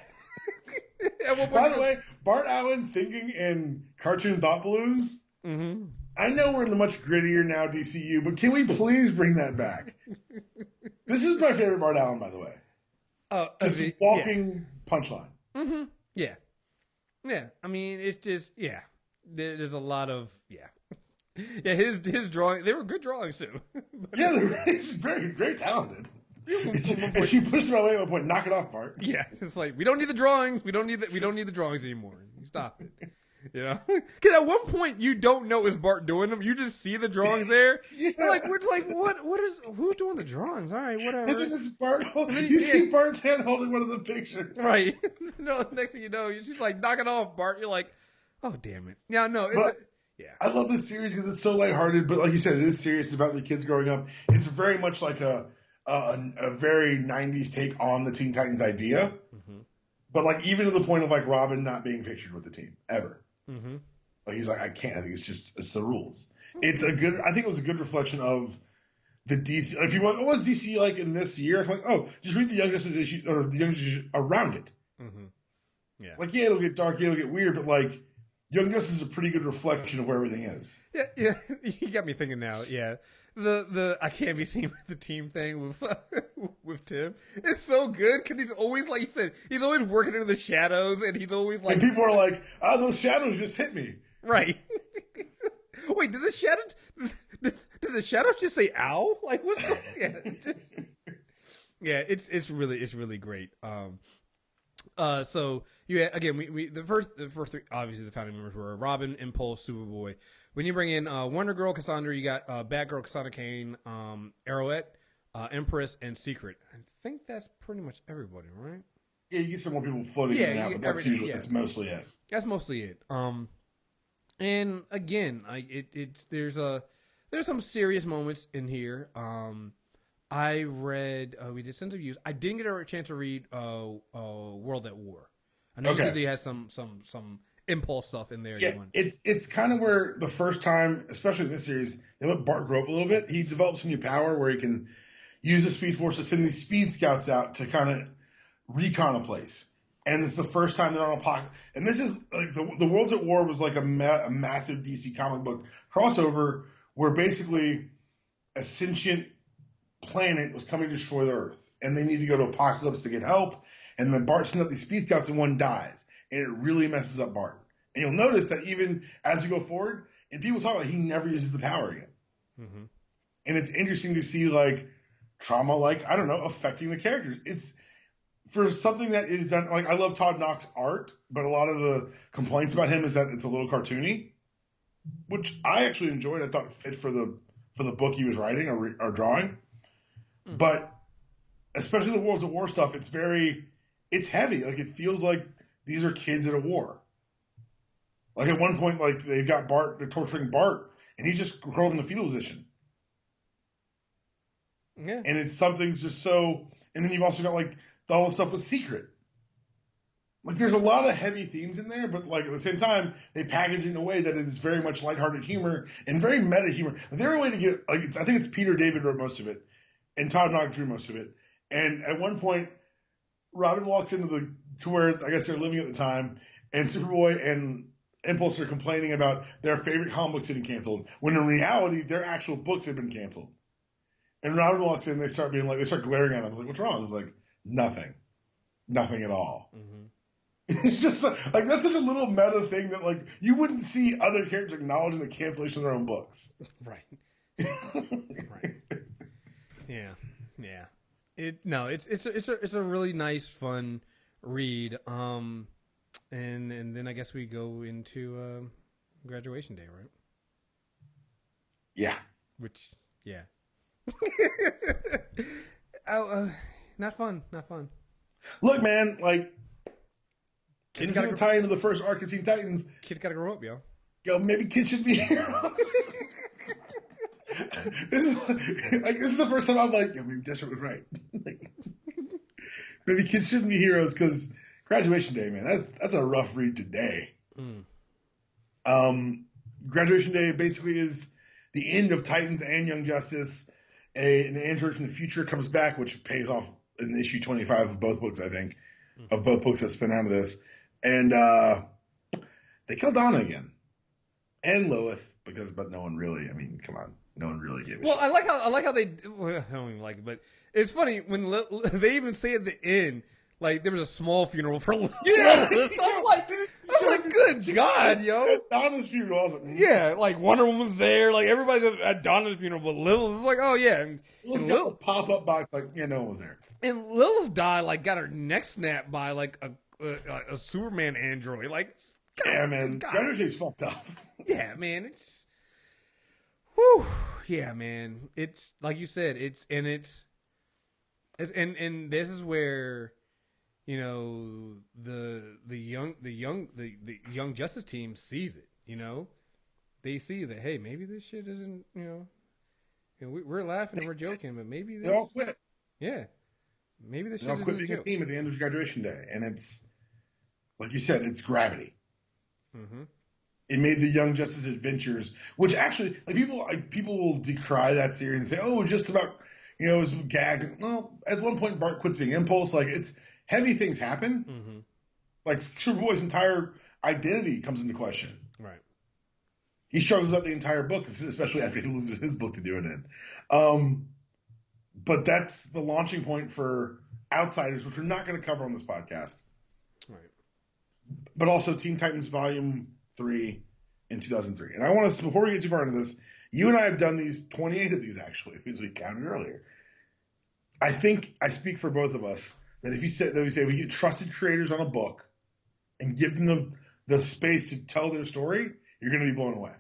By the way, Bart Allen thinking in cartoon thought balloons. Mm-hmm. I know we're in the much grittier now DCU, but can we please bring that back? This is my favorite Bart Allen, by the way. Just walking punchline. Mm-hmm. Yeah. Yeah. I mean, it's just, yeah. There's a lot of, yeah. Yeah, his drawing, they were good drawings too. Yeah, he's very, very talented. And she pushed him away at one point, knock it off, Bart. Yeah, it's like, we don't need the drawings. We don't need the drawings anymore. Stop it. Because at one point you don't know is Bart doing them. You just see the drawings there. Yeah. We're just like, who's doing the drawings? All right, whatever. And then it's Bart. You see Bart's hand holding one of the pictures. Right. No, next thing you know, she's like, knock it off, Bart. You're like, oh damn it. Yeah, no, yeah. I love this series because it's so lighthearted, but like you said, it is serious. It's about the kids growing up. It's very much like a very 90s take on the Teen Titans idea. Mm-hmm. But like even to the point of like Robin not being pictured with the team ever. Mm-hmm. Like he's like, I can't. I think it's the rules. I think it was a good reflection of the DC. Like people are like, what was DC like in this year? I'm like, oh, just read the Young Justice issue or the Young Justice around it. Mm-hmm. Yeah. Like yeah, it'll get dark, it'll get weird, but like Young Justice is a pretty good reflection of where everything is. Yeah. You got me thinking now. Yeah. The I can't be seen with the team thing with Tim. It's so good because he's always, like you said, he's always working in the shadows, and he's always like. And people are like, "Oh, those shadows just hit me." Right. Wait, did the shadows just say "ow"? Like what's going on? Yeah, it's really great. So yeah, again, we the first three, obviously the founding members were Robin, Impulse, Superboy. When you bring in Wonder Girl, Cassandra, you got Batgirl, Cassandra Cain, Arrowette, Empress, and Secret. I think that's pretty much everybody, right? Yeah, you get some more people floating in and out, but that's mostly it. That's mostly it. And again, there's some serious moments in here. I read. We did Sense of Use. I didn't get a chance to read World at War. I know you said Okay. they had some impulse stuff in there. Yeah, You want? it's kind of where the first time, especially in this series, they let Bart grow up a little bit. He develops a new power where he can use the Speed Force to send these Speed Scouts out to kind of recon a place. And it's the first time they're on a pocket. And this is like the Worlds at War was like a massive DC comic book crossover where basically a sentient planet was coming to destroy the Earth, and they need to go to Apocalypse to get help. And then Bart sends up these Speed Scouts, and one dies, and it really messes up Bart. And you'll notice that even as we go forward, and people talk about he never uses the power again. Mm-hmm. And it's interesting to see like trauma, like I don't know, affecting the characters. It's for something that is done. Like I love Todd Knox's art, but a lot of the complaints about him is that it's a little cartoony, which I actually enjoyed. I thought it fit for the book he was writing or drawing. Mm-hmm. But especially the Worlds at War stuff, it's heavy. Like it feels like these are kids at a war. Like at one point, like they've got Bart, they're torturing Bart, and he just curled in the fetal position. Yeah. And it's something just so. And then you've also got like all the stuff with Secret. Like there's a lot of heavy themes in there, but like at the same time, they package it in a way that is very much lighthearted humor and very meta humor. They're a way to get like I think it's Peter David wrote most of it, and Todd Knox drew most of it. And at one point, Robin walks into to where I guess they're living at the time, and Superboy and Impulse are complaining about their favorite comic books getting canceled, when in reality their actual books have been canceled. And Robin walks in, they start glaring at him. I was like, "What's wrong?" I was like, "Nothing at all." Mm-hmm. It's just like that's such a little meta thing that like you wouldn't see other characters acknowledging the cancellation of their own books. Right. Right. Yeah. Yeah. It's a really nice, fun read. And then I guess we go into graduation day, right? Yeah. Which, yeah. Not fun. Look, man, like, kids gotta tie into the first arc of Teen Titans. Kids gotta grow up, yo. Yo, maybe kids should be heroes. This is the first time I'm like, yo, maybe Deathstroke was right. Like, maybe kids shouldn't be heroes because graduation day, man, that's a rough read today. Graduation day basically is the end of Titans and Young Justice. An android from the future comes back, which pays off in issue 25 of both books, I think, of both books that spin out of this. And they kill Donna again. And Lilith, but no one really, I mean, come on. No one really gave a shit. I like how they, well, I don't even like it, but it's funny when they even say at the end, like, there was a small funeral for Lilith. Yeah. I'm like, good God, yo. Donna's funeral. I was like, yeah, like Wonder Woman was there, like everybody's at Donna's funeral, but Lilith was like, oh yeah. And Lilith got the pop-up box, like, yeah, no one was there. And Lilith died, like, got her neck snapped by, like, a Superman android. Like, God, yeah, man. Graduation's fucked up. Yeah, man. It's, whew. Yeah, man. It's, like you said, and this is where, you know, the young Justice team sees it, you know? They see that, hey, maybe this shit isn't, you know, we're laughing and we're joking, but maybe they all quit. Yeah. Maybe this shit isn't quit being a team at the end of graduation day. And it's, like you said, it's gravity. Mm-hmm. It made the Young Justice Adventures, which actually, people will decry that series and say, oh, just about, you know, it was gags. Well, at one point, Bart quits being Impulse. Like, it's heavy things happen. Mm-hmm. Like, Superboy's entire identity comes into question. Right. He struggles out the entire book, especially after he loses his book to do it in. But that's the launching point for Outsiders, which we're not going to cover on this podcast. Right. But also Teen Titans Volume 3 in 2003. And I want to, before we get too far into this, you and I have done these, 28 of these actually, because we counted earlier. I think I speak for both of us that if you say that we get trusted creators on a book and give them the space to tell their story, you're going to be blown away.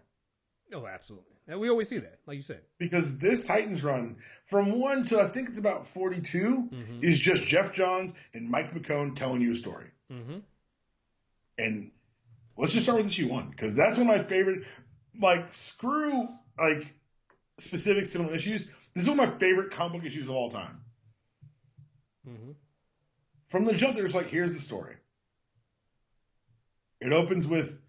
Oh, absolutely. And we always see that, like you said. Because this Titans run, from 1 to I think it's about 42, is just Jeff Johns and Mike McKone telling you a story. Mm-hmm. And let's just start with issue 1, because that's one of my favorite, like, screw, like, specific similar issues. This is one of my favorite comic book issues of all time. Mm-hmm. From the jump, there's like, here's the story. It opens with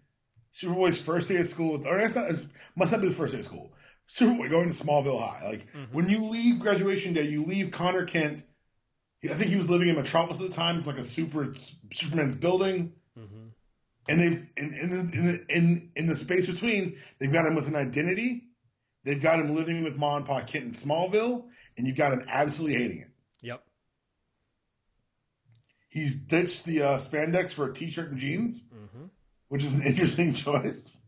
Superboy's first day of school. Or that's not, it must not be the first day of school. Superboy going to Smallville High. Like, when you leave graduation day, you leave Connor Kent. I think he was living in Metropolis at the time. It's like a Superman's building. Mm-hmm. And they've in the space between, they've got him with an identity. They've got him living with Ma and Pa Kent in Smallville, and you've got him absolutely hating it. Yep. He's ditched the spandex for a t-shirt and jeans, which is an interesting choice.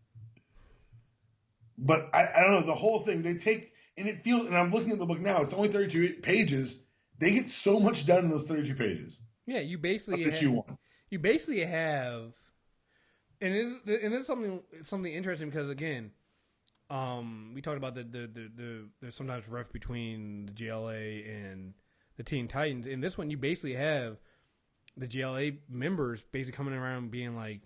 But I don't know, the whole thing, they take, and it feels, and I'm looking at the book now, it's only 32 pages. They get so much done in those 32 pages. Yeah, you basically have, and this is something interesting because, again, we talked about there's sometimes rift between the GLA and the Teen Titans. In this one, you basically have the GLA members basically coming around being like,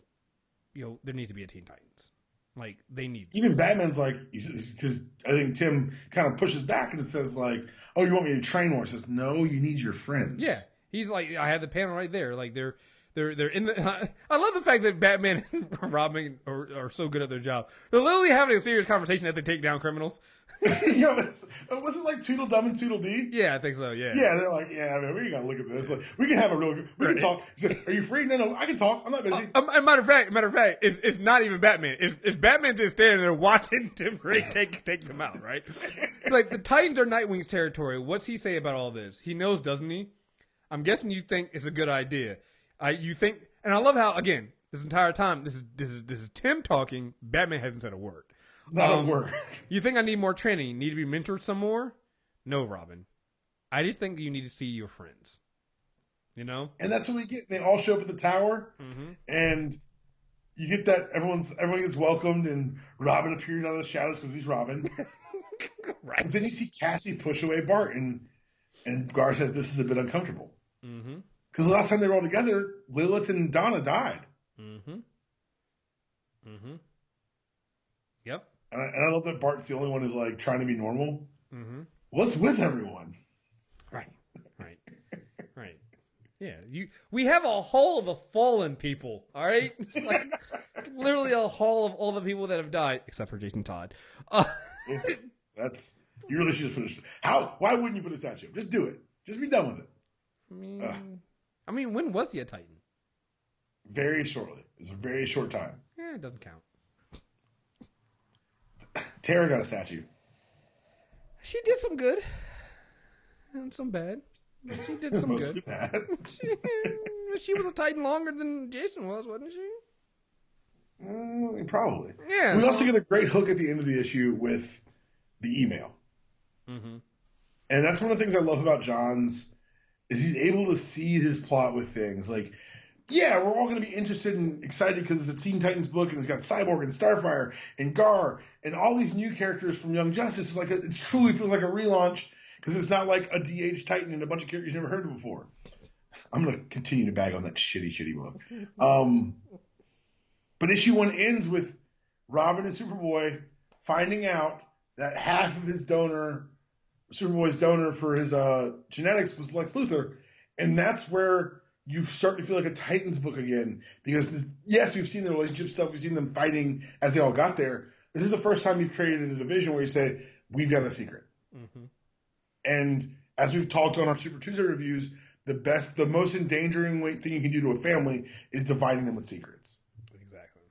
there needs to be a Teen Titans. Like, they need to. Even Batman's like, because I think Tim kind of pushes back and it says like, oh, you want me to train more? He says, no, you need your friends. Yeah. He's like, I have the panel right there. Like, they're in the. I love the fact that Batman and Robin are so good at their job. They're literally having a serious conversation as they take down criminals. Was it like Tweedledum and Tweedledee? Yeah, I think so. Yeah. Yeah, they're like, yeah, man, we gotta look at this. Like, we can have a real. We can talk. He said, are you free? No, I can talk. I'm not busy. Matter of fact, it's not even Batman. It's Batman just standing there watching Tim Gray take them out. Right? It's like the Titans are Nightwing's territory. What's he say about all this? He knows, doesn't he? I'm guessing you think it's a good idea. You think, and I love how, again, this entire time, this is Tim talking. Batman hasn't said a word. Not a word. You think I need more training? You need to be mentored some more? No, Robin. I just think you need to see your friends. You know? And that's what we get. They all show up at the tower, and you get that everyone gets welcomed, and Robin appears out of the shadows because he's Robin. Right. But then you see Cassie push away Bart, and Gar says, this is a bit uncomfortable. Mm-hmm. Because the last time they were all together, Lilith and Donna died. Mm-hmm. Mm-hmm. Yep. And I love that Bart's the only one who's like trying to be normal. Mm-hmm. What's with everyone? Right. Yeah. We have a hall of the fallen people. All right. It's like literally a hall of all the people that have died, except for Jason Todd. You really should just put why wouldn't you put a statue up? Just do it. Just be done with it. I mean, when was he a Titan? Very shortly. It was a very short time. Yeah, it doesn't count. Tara got a statue. She did some good. And some bad. She did some good. Bad. She was a Titan longer than Jason was, wasn't she? Probably. Yeah. We also get a great hook at the end of the issue with the email. Mm-hmm. And that's one of the things I love about Johns is he's able to seed his plot with things like, yeah, we're all going to be interested and excited because it's a Teen Titans book and it's got Cyborg and Starfire and Gar and all these new characters from Young Justice. It's like it truly feels like a relaunch because it's not like a DH Titan and a bunch of characters you've never heard of before. I'm going to continue to bag on that shitty book. But issue 1 ends with Robin and Superboy finding out that half of his donor, Superboy's donor for his genetics was Lex Luthor, and that's where you start to feel like a Titans book again. Because yes, we've seen the relationship stuff, we've seen them fighting as they all got there. This is the first time you've created a division where you say we've got a secret. Mm-hmm. And as we've talked on our Super Tuesday reviews, the most endangering thing you can do to a family is dividing them with secrets. Exactly.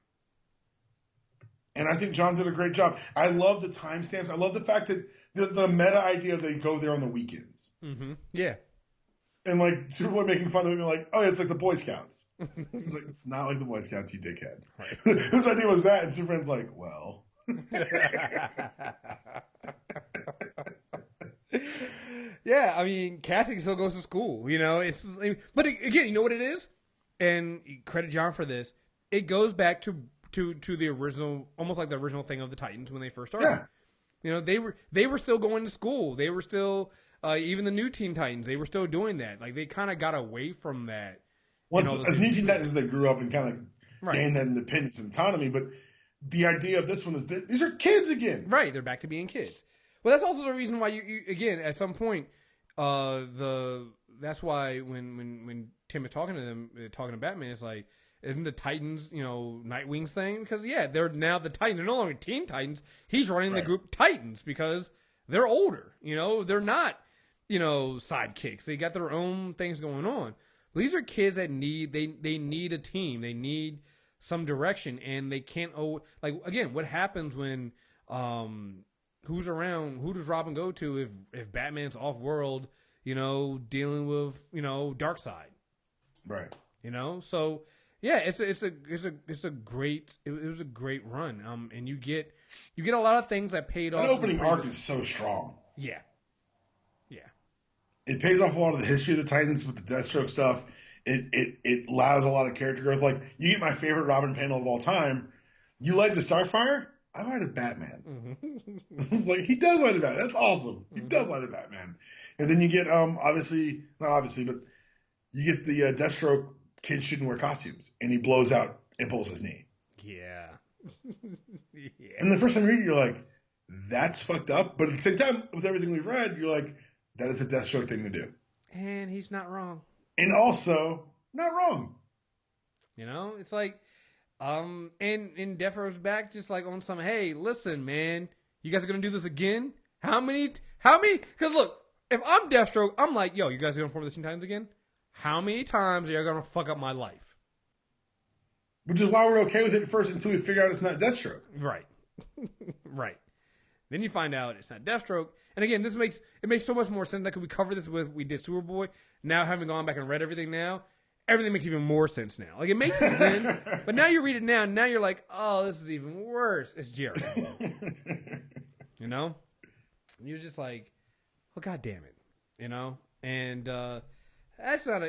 And I think John did a great job. I love the timestamps. I love the fact that the meta idea of they go there on the weekends. Mm-hmm. Yeah. And like Superboy making fun of him, like, oh, it's like the Boy Scouts. It's like, it's not like the Boy Scouts, you dickhead. Right. Whose idea was that? And Superman's like, well. Yeah, I mean, Cassie still goes to school, you know. But again, you know what it is? And credit John for this. It goes back to the original, almost like the original thing of the Titans when they first started. Yeah. You know, they were still going to school. They were still even the new Teen Titans. They were still doing that. Like they kind of got away from that. As new Teen Titans, they grew up and kind of gained that independence and autonomy. But the idea of this one is that these are kids again. Right, they're back to being kids. Well, that's also the reason why you again at some point, that's why when Tim is talking to them, talking to Batman, it's like, isn't the Titans, Nightwing's thing? Because yeah, they're now the Titans. They're no longer Teen Titans. He's running the group Titans because they're older. They're not, sidekicks. They got their own things going on. But these are kids that they need a team. They need some direction, and they can't. Again, what happens when who's around? Who does Robin go to if Batman's off world? Dealing with Darkseid. Right. So yeah, it was a great run. And you get a lot of things that paid off. That opening arc is so strong. Yeah. It pays off a lot of the history of the Titans with the Deathstroke stuff. It allows a lot of character growth. Like, you get my favorite Robin panel of all time. You like the Starfire? I like a Batman. Mm-hmm. It's like, he does like a Batman. That's awesome. He does like a Batman. And then you get, not obviously, but you get the Deathstroke kid shouldn't wear costumes, and he blows out Impulse's knee. Yeah. And the first time you read it, you're like, that's fucked up. But at the same time, with everything we've read, you're like, that is a Deathstroke thing to do. And he's not wrong. And also, not wrong. It's like, and Deathstroke's back just like on some, hey, listen, man, you guys are going to do this again? How many, because look, if I'm Deathstroke, I'm like, yo, you guys are going to form the Teen Titans again? How many times are you going to fuck up my life? Which is why we're okay with it at first until we figure out it's not Deathstroke. Right. Right. Then you find out it's not Deathstroke. And again, it makes so much more sense. Like, we covered this we did Superboy. Now, having gone back and read everything now, everything makes even more sense now. Like, it makes sense then, but now you read it now, and now you're like, oh, this is even worse. It's Jerry. You're just like, well, God damn it. And that's not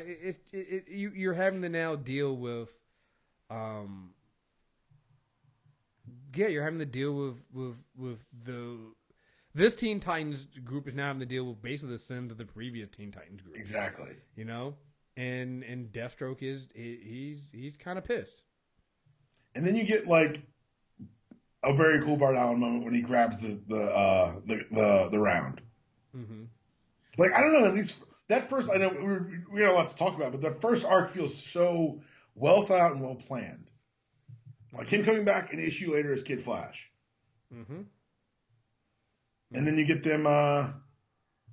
you're having to now deal with, you're having to deal with this Teen Titans group is now having to deal with basically the sins of the previous Teen Titans group. Exactly. And Deathstroke he's kind of pissed. And then you get like a very cool Bart Allen moment when he grabs the round. Mm-hmm. Like, I don't know, at least that first, I know we got a lot to talk about, but the first arc feels so well thought out and well planned. Like him coming back an issue later as Kid Flash. Mm-hmm. And then you get them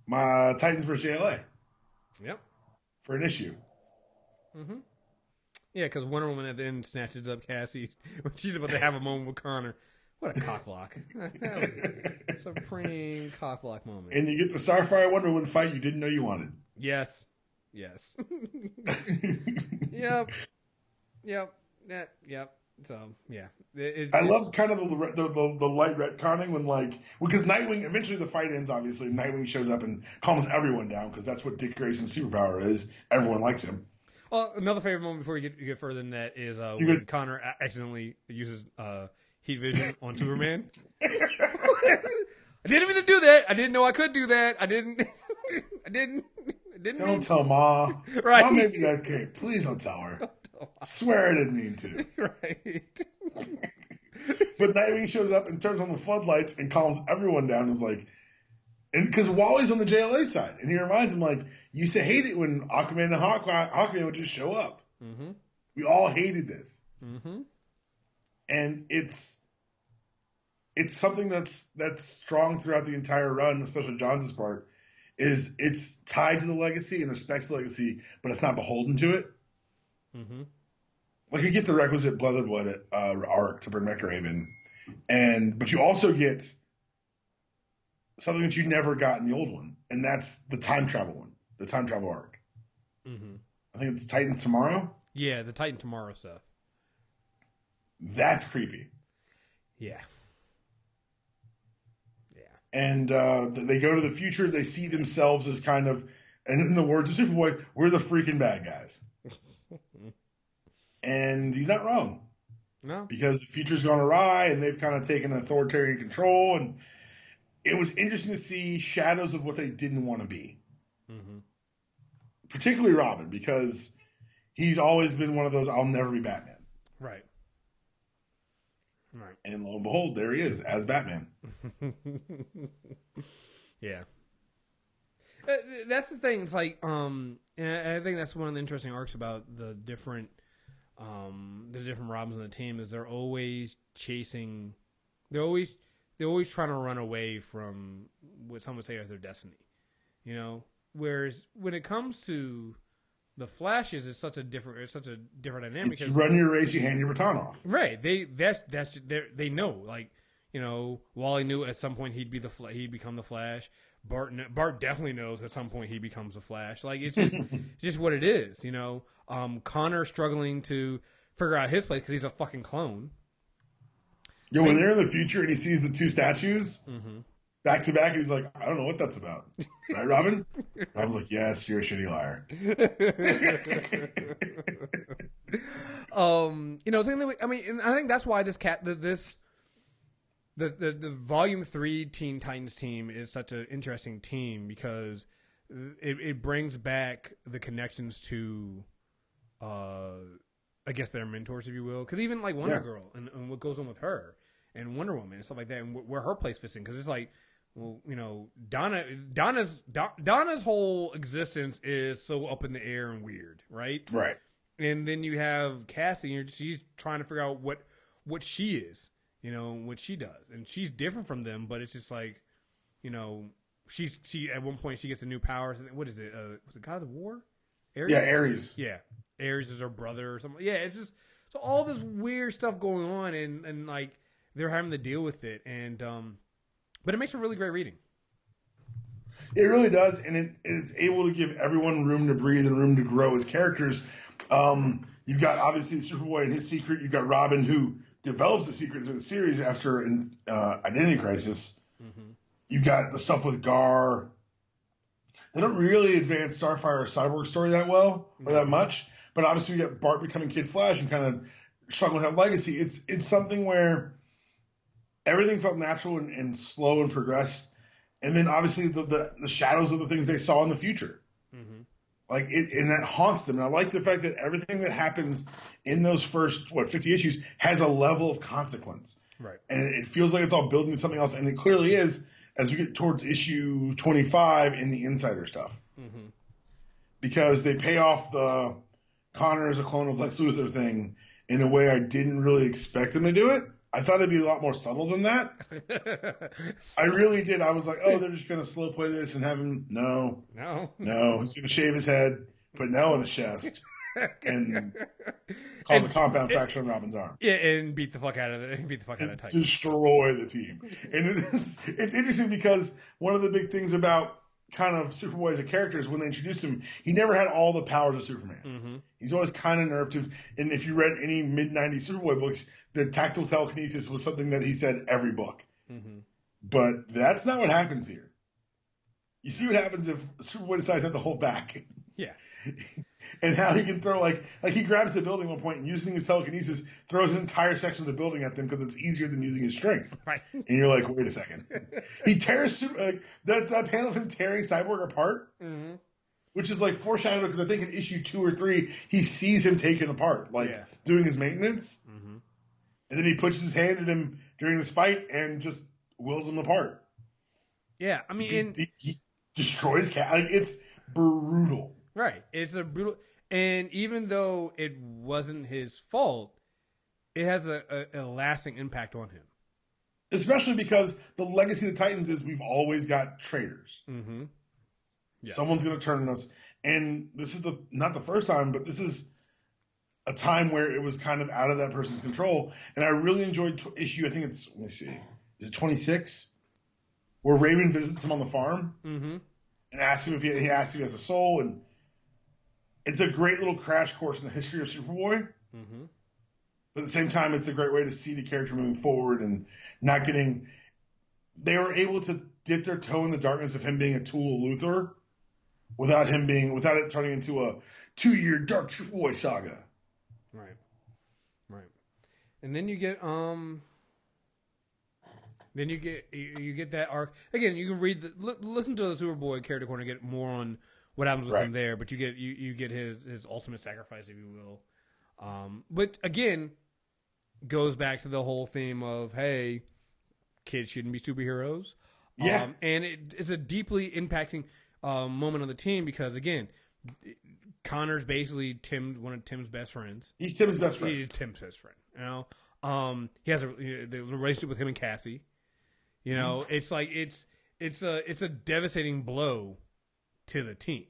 my Titans vs. JLA. Yep. For an issue. Mm-hmm. Yeah, because Wonder Woman at the end snatches up Cassie when she's about to have a moment with Connor. What a cockblock. That was a supreme cockblock moment. And you get the Starfire Wonder Woman fight you didn't know you wanted. Yes. Yep. Yep. So, yeah. I love kind of the light retconning when, because Nightwing, eventually the fight ends, obviously. Nightwing shows up and calms everyone down because that's what Dick Grayson's superpower is. Everyone likes him. Well, another favorite moment before you get further than that is when Connor accidentally uses heat vision on Superman. I didn't mean to do that. I didn't know I could do that. I didn't. Don't tell Ma. Right. Ma made me okay. Please don't tell her. I swear I didn't mean to. Right. But Nightwing shows up and turns on the floodlights and calms everyone down. And is like, and because Wally's on the JLA side, and he reminds him, like, you used to hate it when Aquaman and Hawkman would just show up. Mm-hmm. We all hated this. Mm-hmm. And it's something that's strong throughout the entire run, especially John's part, is it's tied to the legacy and respects the legacy, but it's not beholden to it. Mm-hmm. Like, you get the requisite blood arc to bring back Raven, but you also get something that you never got in the old one, and that's the time travel one, the time travel arc. Mm-hmm. I think it's Titans Tomorrow. Yeah, the Titan Tomorrow stuff. That's creepy. Yeah. And they go to the future. They see themselves as kind of, and in the words of Superboy, we're the freaking bad guys. And he's not wrong. No. Because the future's gone awry, and they've kind of taken authoritarian control. And it was interesting to see shadows of what they didn't want to be. Mm-hmm. Particularly Robin, because he's always been one of those, I'll never be Batman. Right. Right. And lo and behold, there he is as Batman. Yeah. That's the thing. It's like, and I think that's one of the interesting arcs about the different Robins on the team is they're always chasing, they're always trying to run away from what some would say is their destiny, you know. Whereas when it comes to the Flashes, it's such a different dynamic. It's you run your race, you hand your baton off. Right. They know, like, you know, Wally knew at some point he'd become the Flash. Bart definitely knows at some point he becomes the Flash. Like, it's just just what it is, you know. Connor struggling to figure out his place because he's a fucking clone. Yo, when they're in the future and he sees the two statues back to back, and he's like, I don't know what that's about. Right, Robin? Robin's like, yes, you're a shitty liar. You know, I mean, and I think that's why the Volume 3 Teen Titans team is such an interesting team because it brings back the connections to, I guess, their mentors, if you will. Because even like Wonder Girl and what goes on with her and Wonder Woman and stuff like that, and where her place fits in. Because it's like, well, you know, Donna's whole existence is so up in the air and weird, right? Right. And then you have Cassie, and she's trying to figure out what she is, you know, what she does, and she's different from them. But it's just like, you know, she at one point she gets a new power. What is it? Was it God of the War? Ares? Yeah, Ares. Yeah, Ares is her brother or something. Yeah, it's just so all this weird stuff going on, and like they're having to deal with it, and but it makes for really great reading. It really does, and it's able to give everyone room to breathe and room to grow as characters. You've got obviously Superboy and his secret. You've got Robin, who develops the secret through the series after an identity crisis. Mm-hmm. You've got the stuff with Gar. They don't really advance Starfire or Cyborg story that well or that much, but obviously we got Bart becoming Kid Flash and kind of struggling with that legacy. It's something where everything felt natural and slow and progressed, and then obviously the shadows of the things they saw in the future. Mm-hmm. Like and that haunts them. And I like the fact that everything that happens in those first 50 issues has a level of consequence, right? And it feels like it's all building to something else, and it clearly is as we get towards issue 25 in the Insider stuff, because they pay off the Connor as a clone of Lex Luthor thing in a way I didn't really expect them to do it. I thought it'd be a lot more subtle than that. I really did. I was like, oh, they're just going to slow play this and have him. No. He's going to shave his head, put an L in his chest, and cause a compound fracture on Robin's arm. Yeah, and beat the fuck out of the Titan. Destroy the team. And it's interesting because one of the big things about kind of Superboy as a character is when they introduced him, he never had all the powers of Superman. Mm-hmm. He's always kind of nerfed him. And if you read any mid-90s Superboy books, the tactile telekinesis was something that he said every book. Mm-hmm. But that's not what happens here. You see what happens if Superboy decides not to hold back. Yeah. And how he can throw, like he grabs the building at one point and using his telekinesis, throws an entire section of the building at them because it's easier than using his strength. Right. And you're like, wait a second. He tears that panel of him tearing Cyborg apart, which is like foreshadowed because I think in issue 2 or 3, he sees him taken apart, doing his maintenance. Mm-hmm. And then he puts his hand at him during this fight and just wills him apart. Yeah, I mean... He destroys Cat. Like, it's brutal. Right. It's a brutal... And even though it wasn't his fault, it has a lasting impact on him. Especially because the legacy of the Titans is we've always got traitors. Mm-hmm. Yes. Someone's going to turn on us. And this is not the first time, but this is a time where it was kind of out of that person's control. And I really enjoyed issue, I think it's, let me see, is it 26? Where Raven visits him on the farm and asks him if he asks if he has a soul. And it's a great little crash course in the history of Superboy. Mm-hmm. But at the same time, it's a great way to see the character moving forward and not getting... They were able to dip their toe in the darkness of him being a tool of Luthor without it turning into a 2-year Dark Superboy saga. Right. And then you get you get that arc again. You can read listen to the Superboy character corner, get more on what happens with him there. But you get his ultimate sacrifice, if you will. But again, goes back to the whole theme of, hey, kids shouldn't be superheroes. Yeah. And it's a deeply impacting moment on the team because, again, Connor's basically one of Tim's best friends. He's Tim's best friend. He's Tim's best friend. He has the relationship with him and Cassie. It's like it's a devastating blow to the team,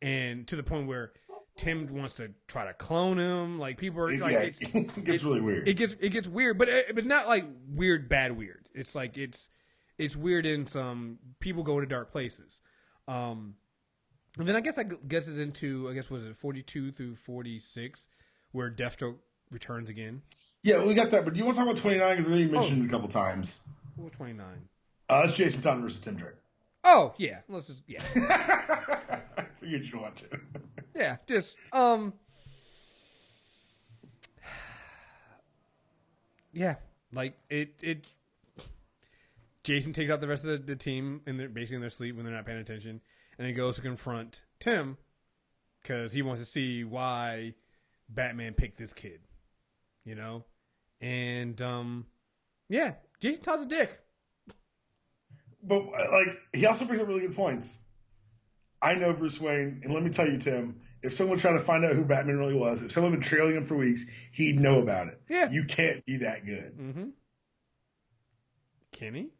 and to the point where Tim wants to try to clone him. Like people are like, it gets really weird. It gets weird, but it's not like weird, bad weird. It's like it's weird in some people go to dark places. And then I guess it's into was it 42 through 46 where Deathstroke returns again. Yeah, we got that. But do you want to talk about 29? Because I know you mentioned it a couple times. What 29? It's Jason Todd versus Tim Drake. Oh yeah, let's just I figured you'd want to. Yeah, just yeah, like it. Jason takes out the rest of the team basically in their sleep when they're not paying attention, and he goes to confront Tim because he wants to see why Batman picked this kid, and yeah, Jason Todd's a dick. But like he also brings up really good points. I know Bruce Wayne, and let me tell you, Tim, if someone tried to find out who Batman really was, if someone had been trailing him for weeks, he'd know about it. Yeah. You can't be that good. Mm-hmm. Can he?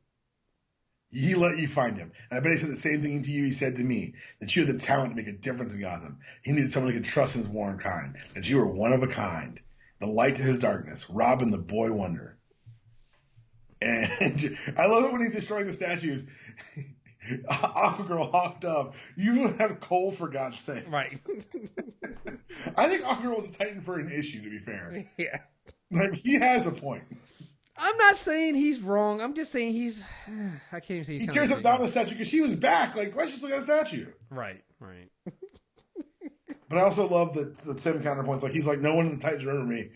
He let you find him. And I bet he said the same thing to you he said to me, that you had the talent to make a difference in Gotham. He needed someone he could trust in his warm kind, that you were one of a kind, the light to his darkness, Robin the Boy Wonder. And I love it when he's destroying the statues. Aquagirl hawked up. You have Cole, for God's sake. Right. I think Aquagirl was a Titan for an issue, to be fair. Yeah. Like, he has a point. I'm not saying he's wrong. I'm just saying I can't even say he tears up down the statue because she was back. Like, why just look at the statue? Right. But I also love the Tim counterpoints. Like, he's like, no one in the Titans remember me.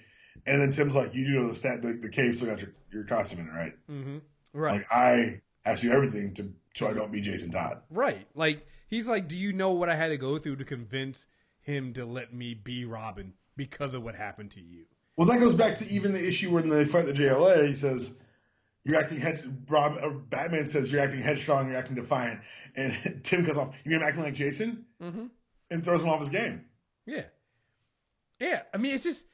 And then Tim's like, you do know the cave still got your costume in it, right? Mm-hmm. Right. Like, I asked you everything so I don't be Jason Todd. Right. Like, he's like, do you know what I had to go through to convince him to let me be Robin because of what happened to you? Well, that goes back to even the issue when they fight the JLA. He says, you're acting Batman says, you're acting headstrong, you're acting defiant. And Tim goes off, you're acting like Jason? Mm-hmm. And throws him off his game. Yeah. Yeah. I mean, it's just,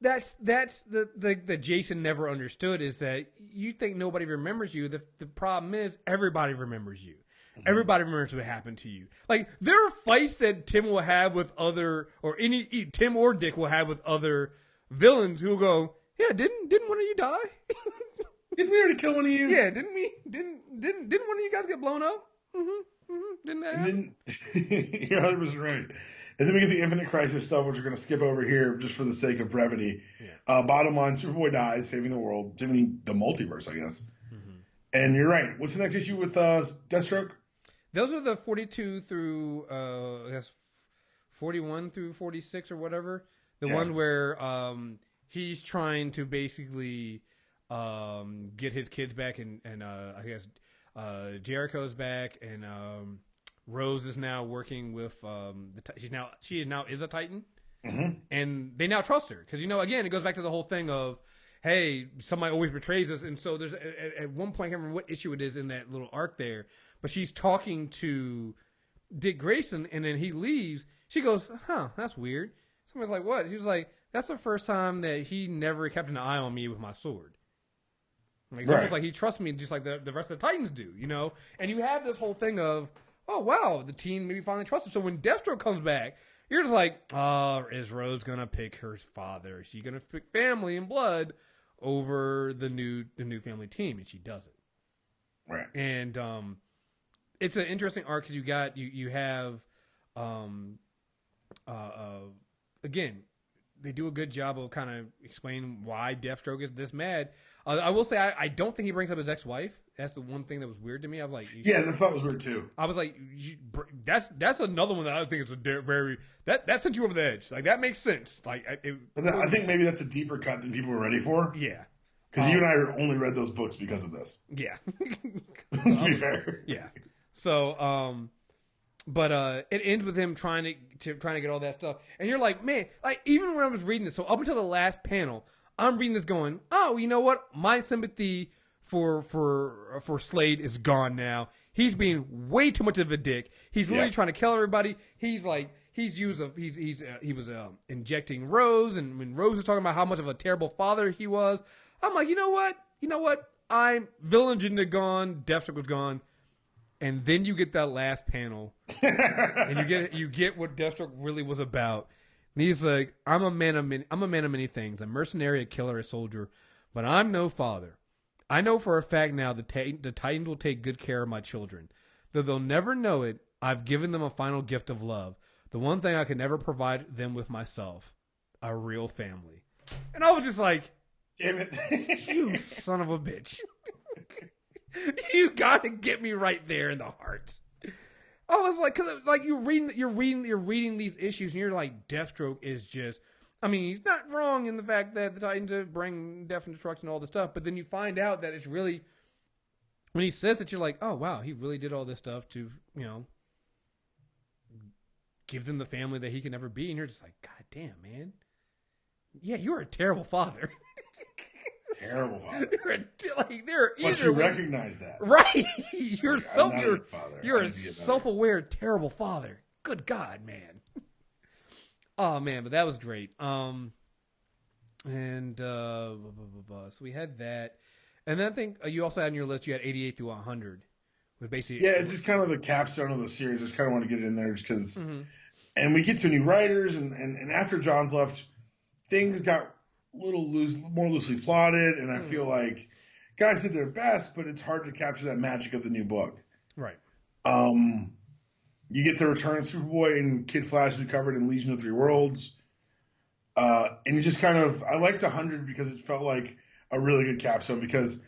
that's the Jason never understood is that you think nobody remembers you. The problem is everybody remembers you. Mm-hmm. Everybody remembers what happened to you. Like, there are fights that Tim will have with Tim or Dick will have with other villains who go, yeah, didn't one of you die? Didn't we already kill one of you? Yeah, didn't we? Didn't one of you guys get blown up? Mm-hmm. Didn't that happen? You're 100% right. And then we get the Infinite Crisis stuff, which we're going to skip over here just for the sake of brevity. Yeah. Bottom line, Superboy dies, saving the world, saving the multiverse, I guess. Mm-hmm. And you're right. What's the next issue with Deathstroke? Those are the 42 through, I guess, 41 through 46 or whatever. The one where he's trying to basically get his kids back, and I guess Jericho's back, and Rose is now working with she is a Titan, mm-hmm. and they now trust her because again it goes back to the whole thing of, hey, somebody always betrays us, and so there's at one point I can't remember what issue it is in that little arc there, but she's talking to Dick Grayson, and then he leaves. She goes, huh, that's weird. Somebody's like, what? She was like, that's the first time that he never kept an eye on me with my sword. Like, it's almost like he trusts me just like the rest of the Titans do, And you have this whole thing of, oh, wow, the team maybe finally trusted. So when Deathstroke comes back, you're just like, is Rose going to pick her father? Is she going to pick family and blood over the new family team? And she doesn't. Right. And it's an interesting arc because you have again, they do a good job of kind of explaining why Deathstroke is this mad. I will say I don't think he brings up his ex-wife. That's the one thing that was weird to me. I was like, yeah, that thought was weird too. I was like, that's another one that I think is very that sent you over the edge. Like that makes sense. Like, I think maybe that's a deeper cut than people were ready for. Yeah, because you and I only read those books because of this. Yeah, to be fair. Yeah. So, but it ends with him trying to get all that stuff, and you're like, man, like even when I was reading this, so up until the last panel, I'm reading this going, oh, you know what? My sympathy for Slade is gone now. He's being way too much of a dick. He's literally trying to kill everybody. He's like, he was injecting Rose, and when Rose was talking about how much of a terrible father he was, I'm like, you know what? Villain agenda gone, Deathstroke was gone, and then you get that last panel, and you get what Deathstroke really was about. And he's like, I'm a man of many things, a mercenary, a killer, a soldier, but I'm no father. I know for a fact now the Titans will take good care of my children. Though they'll never know it, I've given them a final gift of love. The one thing I could never provide them with myself, a real family. And I was just like, damn it. You son of a bitch. You got to get me right there in the heart. I was like, cause like you're reading these issues, and you're like, Deathstroke is just. I mean, he's not wrong in the fact that the Titans bring death and destruction and all this stuff, but then you find out that it's really when he says that, you're like, oh wow, he really did all this stuff to give them the family that he can never be, and you're just like, God damn, man, yeah, you're a terrible father. Terrible father. But you recognize that, right? You're a self-aware, terrible father. Good God, man. Oh man, but that was great. So we had that, and then I think you also had on your list you had 88 through 100, was basically it's just kind of the capstone of the series. I just kind of want to get it in there just because, and we get to new writers, and after John's left, things got a little more loosely plotted, and I feel like guys did their best, but it's hard to capture that magic of the new book. Right. You get the return of Superboy and Kid Flash recovered in Legion of Three Worlds. And you just kind of, I liked 100 because it felt like a really good capstone, because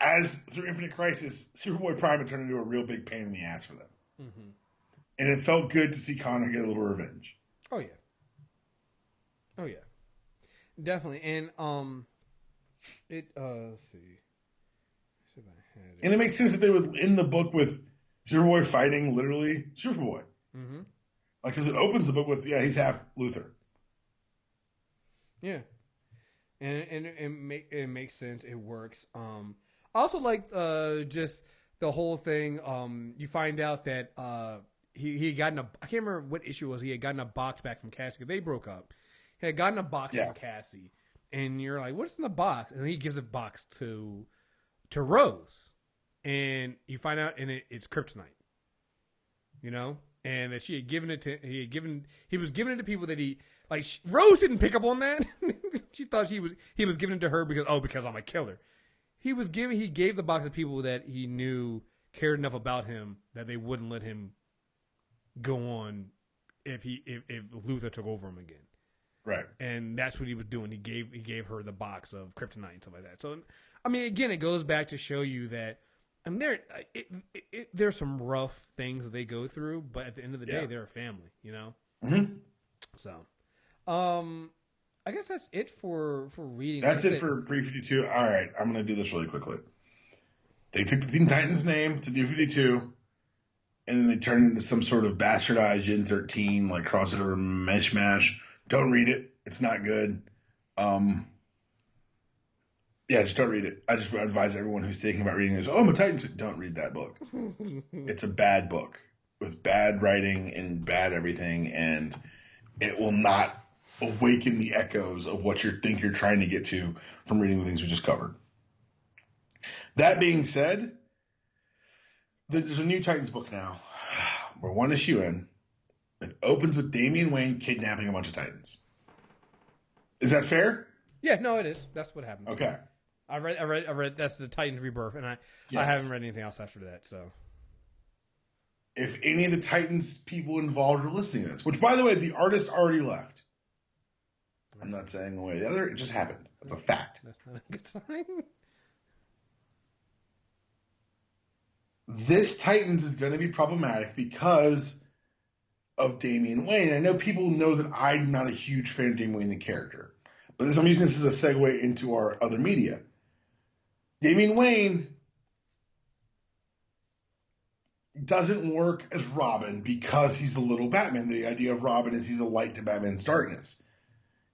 as through Infinite Crisis, Superboy Prime had turned into a real big pain in the ass for them. Mm-hmm. And it felt good to see Connor get a little revenge. Oh yeah. Definitely. And let's see. If I had it. And it makes sense that they would end the book with Superboy fighting literally Superboy. Mm-hmm. Like, because it opens the book with, he's half Luthor. Yeah. And it makes sense. It works. I also like just the whole thing. You find out that he had gotten I can't remember what issue it was. He had gotten a box back from Cassie. They broke up. He had gotten a box from Cassie. And you're like, what's in the box? And he gives a box to Rose. And you find out, and it's kryptonite, and that she had given it to, he was giving it to people that Rose didn't pick up on that. She thought he was giving it to her because I'm a killer. He gave the box to people that he knew cared enough about him that they wouldn't let him go on if Luthor took over him again. Right. And that's what he was doing. He gave her the box of kryptonite and stuff like that. So, I mean, again, it goes back to show you that, I mean, there's some rough things that they go through, but at the end of the day, they're a family, Mm-hmm. So, I guess that's it for reading. That's it for New 52. All right, I'm going to do this really quickly. They took the Teen Titans name to New 52, and then they turned it into some sort of bastardized Gen 13, like crossover mishmash. Don't read it. It's not good. Just don't read it. I just advise everyone who's thinking about reading this, I'm a Titans. Don't read that book. It's a bad book with bad writing and bad everything, and it will not awaken the echoes of what you think you're trying to get to from reading the things we just covered. That being said, there's a new Titans book now. We're one issue in. It opens with Damian Wayne kidnapping a bunch of Titans. Is that fair? Yeah, no, it is. That's what happened. Okay. I read. That's the Titans Rebirth, and I haven't read anything else after that. So, if any of the Titans people involved are listening to this, which, by the way, the artist already left. I'm not saying one way or the other. It just happened. That's a fact. That's not a good sign. This Titans is going to be problematic because of Damian Wayne. I know people know that I'm not a huge fan of Damian Wayne, the character. But I'm using this as a segue into our other media. Damian Wayne doesn't work as Robin because he's a little Batman. The idea of Robin is he's a light to Batman's darkness.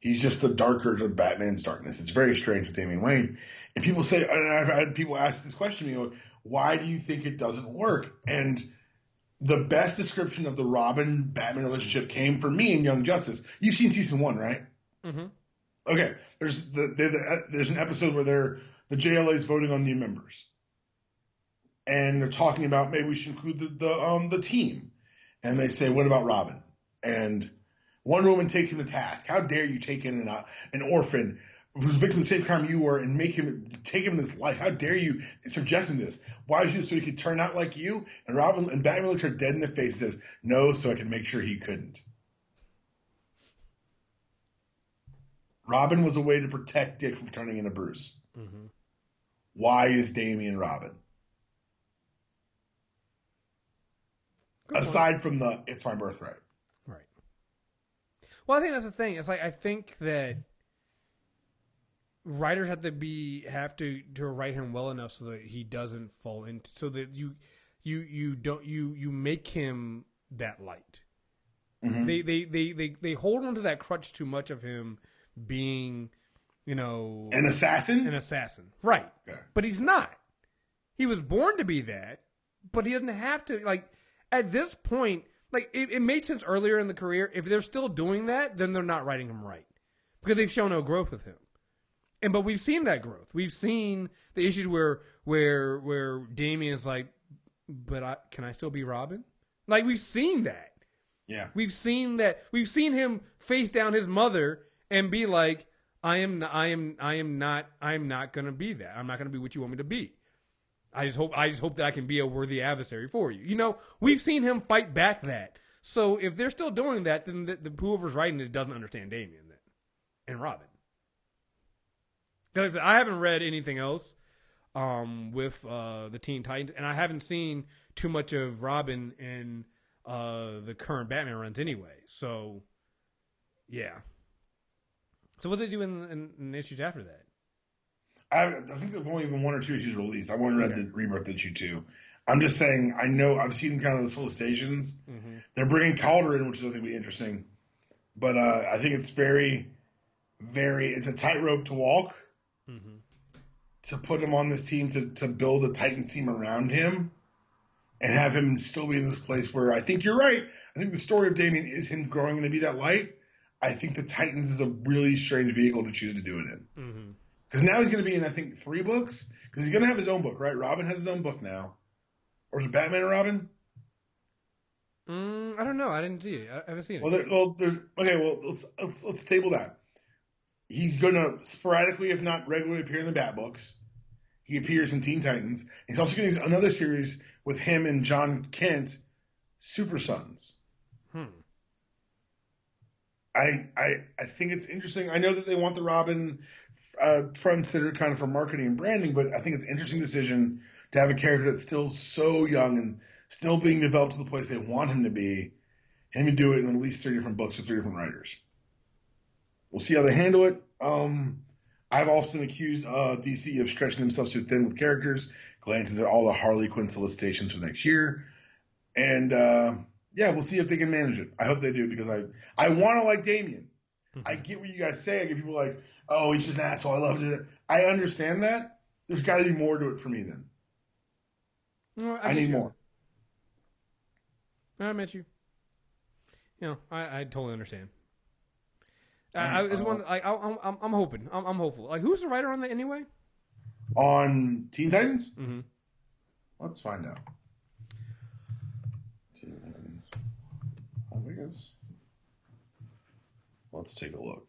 He's just the darker to Batman's darkness. It's very strange with Damian Wayne. And people say, and I've had people ask this question to me, why do you think it doesn't work? And the best description of the Robin-Batman relationship came from me in Young Justice. You've seen season 1, right? Mm-hmm. Okay. There's an episode where the JLA is voting on new members. And they're talking about maybe we should include the team. And they say, what about Robin? And Wonder Woman takes him to task. How dare you take in an orphan who's victim of the same crime you were and take him this life? How dare you subject him to this? Why did you so he could turn out like you? And Batman looks her dead in the face and says, no, so I could make sure he couldn't. Robin was a way to protect Dick from turning into Bruce. Mm-hmm. Why is Damian Robin? Good Aside point. From it's my birthright. Right. Well, I think that's the thing. It's like, I think that writers have to write him well enough so that he doesn't fall into, so that you make him that light. Mm-hmm. They hold on to that crutch too much of him being, an assassin. Right? Okay. But he's not. He was born to be that, but he doesn't have to. Like, at this point, like it made sense earlier in the career. If they're still doing that, then they're not writing him right, because they've shown no growth with him. But we've seen that growth. We've seen the issues where Damian's like, but can I still be Robin? Like, we've seen that. Yeah. We've seen that. We've seen him face down his mother and be like, I am not going to be that. I'm not going to be what you want me to be. I just hope that I can be a worthy adversary for you. We've seen him fight back that. So if they're still doing that, then the whoever's writing it doesn't understand Damian then, and Robin. Because I haven't read anything else with the Teen Titans, and I haven't seen too much of Robin in the current Batman runs anyway. So, yeah. So what do they do in issues after that? I think there's only been 1 or 2 issues released. I haven't read the Rebirth issue 2. I'm just saying, I know I've seen kind of the solicitations. Mm-hmm. They're bringing Calder in, which is I think will be interesting. But I think it's very, very, it's a tightrope to walk. Mm-hmm. To put him on this team, to build a Titans team around him and have him still be in this place where I think you're right. I think the story of Damian is him growing to be that light. I think the Titans is a really strange vehicle to choose to do it in. Mm-hmm. Because now he's going to be in, I think, 3 books. Because he's going to have his own book, right? Robin has his own book now. Or is it Batman and Robin? I don't know. I didn't see it. I haven't seen it. Let's table that. He's going to sporadically, if not regularly, appear in the Bat books. He appears in Teen Titans. He's also getting another series with him and John Kent, Super Sons. I think it's interesting. I know that they want the Robin front center kind of for marketing and branding, but I think it's an interesting decision to have a character that's still so young and still being developed to the place they want him to be, him to do it in at least 3 different books with 3 different writers. We'll see how they handle it. I've often accused DC of stretching themselves too thin with characters, glances at all the Harley Quinn solicitations for next year. And, we'll see if they can manage it. I hope they do, because I want to like Damian. Mm-hmm. I get what you guys say. I get people like, oh, he's just an asshole. I loved it. I understand that. There's got to be more to it for me then. Well, I need more. I met you. I totally understand. I'm hoping. I'm hopeful. Like, who's the writer on that anyway? On Teen Titans? Mm-hmm. Let's find out. Teen Titans. I guess. Let's take a look.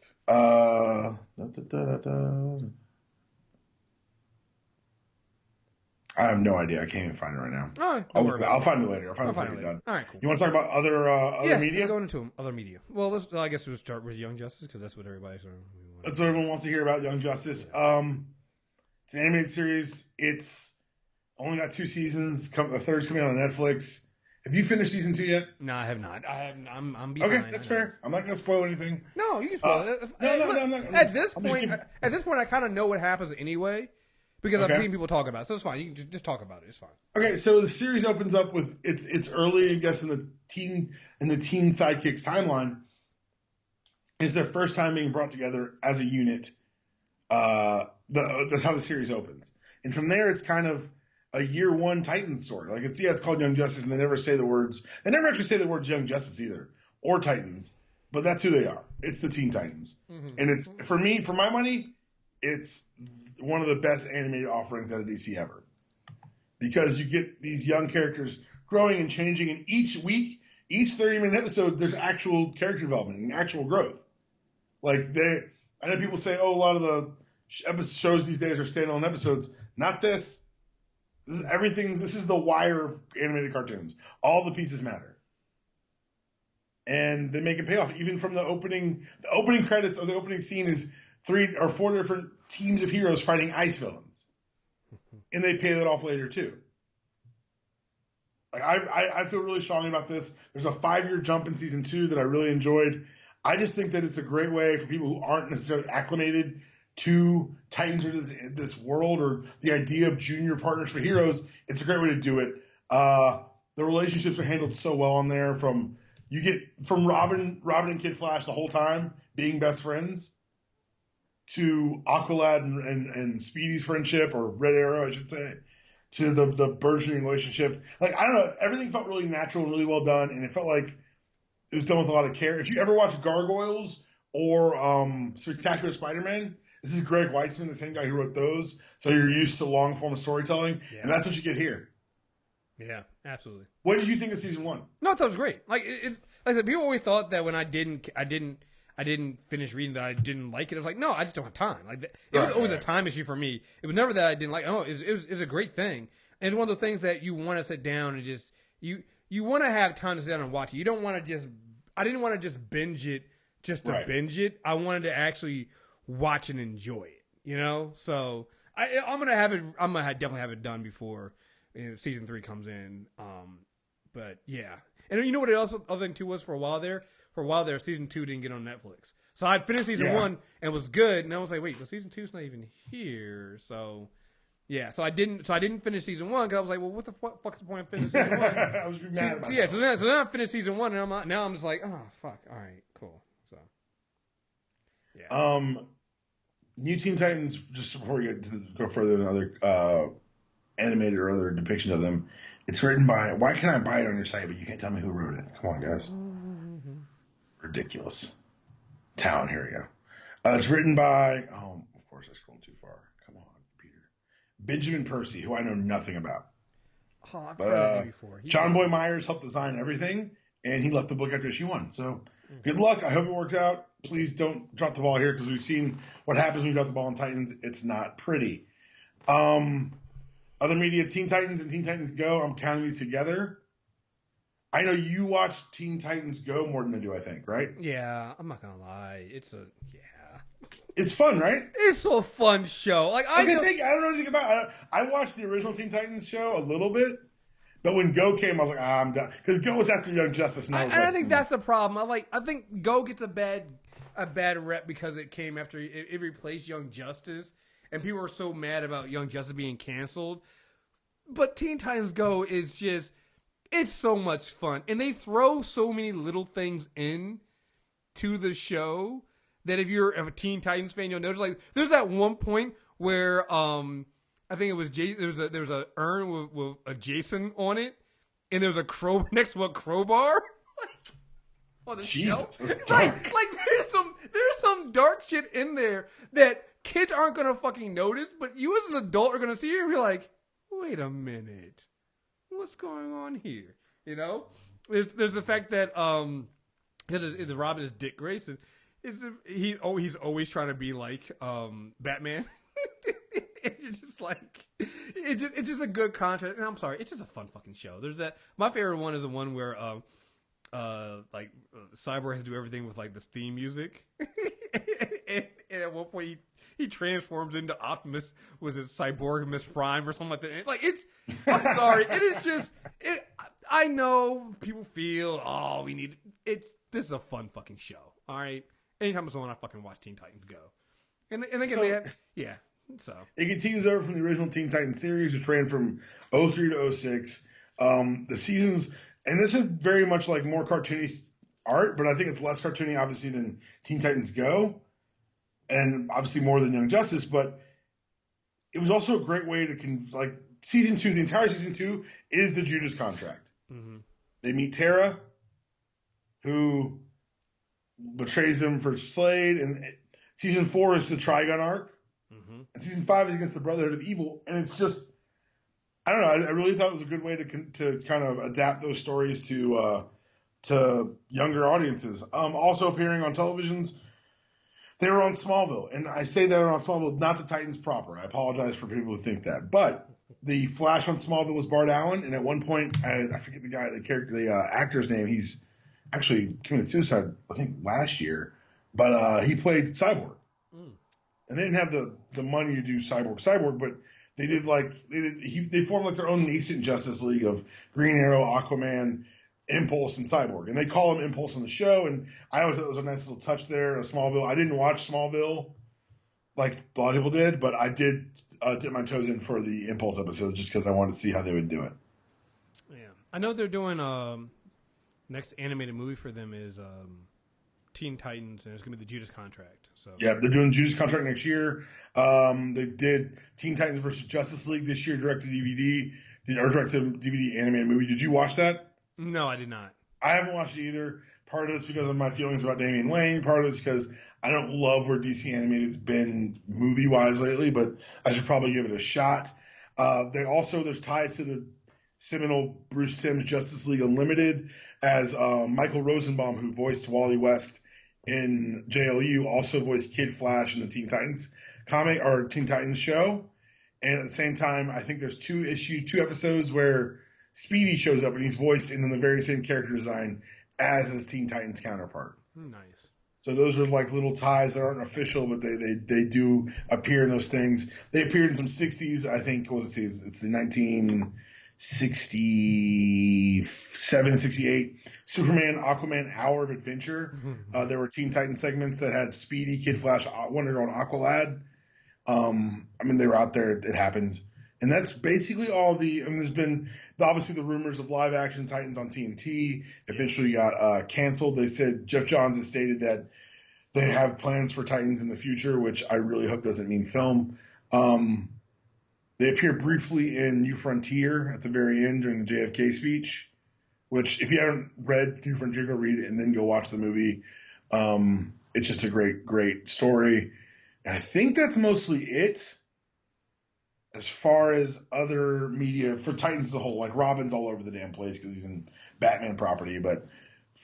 I have no idea. I can't even find it right now. I'll find it later. I'll find it when we're done. All right, cool. You want to talk about other media? Yeah, going into other media. Well, I guess we'll start with Young Justice, because that's what everybody's. That's what everyone wants to hear about, Young Justice. It's an animated series. It's only got 2 seasons. The third's coming out on Netflix. Have you finished season 2 yet? No, I have not. I'm behind. Okay, that's fair. I'm not going to spoil anything. No, you can spoil it. No, I'm not. At this point, I kind of know what happens anyway. Because I've seen people talk about it, so it's fine. You can just talk about it. It's fine. Okay, so the series opens up with it's early, I guess, in the teen sidekicks timeline, It's their first time being brought together as a unit. That's how the series opens, and from there it's kind of a year one Titans story. Like it's called Young Justice, and they never say the words. They never actually say the words Young Justice either, or Titans, but that's who they are. It's the Teen Titans, and it's for my money, it's one of the best animated offerings out of DC ever, because you get these young characters growing and changing, and each week, each 30-minute episode, there's actual character development and actual growth. Like I know people say, oh, a lot of the shows these days are standalone episodes. Not this. This is everything. This is the wire of animated cartoons. All the pieces matter, and they make it pay off. Even from the opening credits or the opening scene is 3 or 4 different teams of heroes fighting ice villains, and they pay that off later too. Like I feel really strongly about this. There's a 5-year jump in season 2 that I really enjoyed. I just think that it's a great way for people who aren't necessarily acclimated to Titans or this world or the idea of junior partners for heroes. It's a great way to do it. The relationships are handled so well on there. You get from Robin and Kid Flash the whole time being best friends, to Aqualad and Speedy's friendship, or Red Arrow, I should say, to the burgeoning relationship. Like, I don't know, everything felt really natural and really well done, and it felt like it was done with a lot of care. If you ever watch Gargoyles or Spectacular Spider-Man, this is Greg Weisman, the same guy who wrote those. So you're used to long form storytelling, and that's what you get here. Yeah, absolutely. What did you think of season 1? No, I thought it was great. Like it's like I said, people always thought that when I didn't finish reading that I didn't like it. I was like, no, I just don't have time. Like it was always a time issue for me. It was never that I didn't like. Oh, it was a great thing. And it's one of those things that you want to sit down and just you want to have time to sit down and watch it. You don't want to just. I didn't want to just binge it just to binge it. I wanted to actually watch and enjoy it. You know, so I'm gonna have it. I'm gonna definitely have it done before season 3 comes in. But yeah, and you know what else? Other thing too was for a while there, season 2 didn't get on Netflix. So I'd finished season 1 and it was good, and I was like, wait, well, season 2's not even here. So yeah, so I didn't finish season 1 because I was like, well, what the fuck is the point of finishing season 1? I was mad about so then I finished season 1, and I'm just like, oh fuck, all right, cool. So yeah. New Teen Titans. Just before we go further than other animated or other depictions of them, it's written by. Why can I buy it on your site, but you can't tell me who wrote it? Come on, guys. Ridiculous. Talent. Here we go. It's written by. Oh, of course, I scrolled too far. Come on, Peter. Benjamin Percy, who I know nothing about. Oh, I've heard of him before. John Boy Myers helped design everything, and he left the book after issue 1. So good luck. I hope it works out. Please don't drop the ball here, because we've seen what happens when you drop the ball in Titans. It's not pretty. Other media, Teen Titans and Teen Titans Go, I'm counting these together. I know you watch Teen Titans Go more than I do, I think, right? Yeah, I'm not gonna lie. It's fun, right? It's a fun show. Like I don't know anything about it. I watched the original Teen Titans show a little bit, but when Go came, I was like, I'm done. Because Go was after Young Justice, and I think that's the problem. I think Go gets a bad rep because it came after it replaced Young Justice, and people are so mad about Young Justice being canceled. But Teen Titans Go is just, it's so much fun, and they throw so many little things in to the show that if you're a Teen Titans fan, you'll notice. Like, there's that one point where I think it was there was a urn with a Jason on it, and there's a crow next to a crowbar. On the Jesus, shelf. Like there's some dark shit in there that kids aren't gonna fucking notice, but you as an adult are gonna see it and be like, wait a minute, what's going on here? You know, there's the fact that because the Robin is Dick Grayson, he's always trying to be like Batman. And you're just like, it's just a good content. And I'm sorry, it's just a fun fucking show. There's that. My favorite one is the one where Cyborg has to do everything with like the theme music, and at one point he transforms into Optimus. Was it Cyborg Miss Prime or something like that? Like I'm sorry, it is just it. I know people feel we need it. This is a fun fucking show. All right, anytime it's on, I fucking watch Teen Titans Go, and again So it continues over from the original Teen Titans series, which ran from 03 to 06. The seasons. And this is very much like more cartoony art, but I think it's less cartoony, obviously, than Teen Titans Go, and obviously more than Young Justice. But it was also a great way to season 2. The entire season 2 is the Judas Contract. Mm-hmm. They meet Tara, who betrays them for Slade, and season 4 is the Trigon arc, and season 5 is against the Brotherhood of Evil, and it's just, I don't know, I really thought it was a good way to kind of adapt those stories to younger audiences. Also appearing on televisions, they were on Smallville, and I say that on Smallville, not the Titans proper. I apologize for people who think that, but the Flash on Smallville was Bart Allen, and at one point, I forget the actor's name. He's actually committed suicide, I think, last year, but he played Cyborg, and they didn't have the money to do Cyborg, but they formed like their own nascent Justice League of Green Arrow, Aquaman, Impulse, and Cyborg, and they call him Impulse on the show, and I always thought it was a nice little touch there. Smallville, I didn't watch Smallville like a lot of people did, but I did dip my toes in for the Impulse episode just because I wanted to see how they would do it. Yeah, I know they're doing next animated movie for them is Teen Titans, and it's gonna be the Judas Contract. So yeah, they're doing Judas Contract next year. They did Teen Titans versus Justice League this year, direct to DVD, or direct to DVD animated movie. Did you watch that? No, I did not. I haven't watched it either. Part of it's because of my feelings about Damian Wayne. Part of it's because I don't love where DC Animated's been movie-wise lately, but I should probably give it a shot. There's ties to the seminal Bruce Timm's Justice League Unlimited, as Michael Rosenbaum, who voiced Wally West in JLU, also voiced Kid Flash in the Teen Titans comic or Teen Titans show. And at the same time, I think there's two episodes where Speedy shows up and he's voiced in the very same character design as his Teen Titans counterpart. Nice. So those are like little ties that aren't official, but they do appear in those things. They appeared in some 60s, I think. It's the 1967, 68 Superman, Aquaman Hour of Adventure. There were Teen Titans segments that had Speedy, Kid Flash, Wonder Girl, and Aqualad. They were out there. It happened. And that's basically all there's been obviously the rumors of live action Titans on TNT eventually got canceled. They said Jeff Johns has stated that they have plans for Titans in the future, which I really hope doesn't mean film. They appear briefly in New Frontier at the very end during the JFK speech, which if you haven't read New Frontier, go read it and then go watch the movie. It's just a great, great story. And I think that's mostly it. As far as other media for Titans as a whole, like Robin's all over the damn place because he's in Batman property. But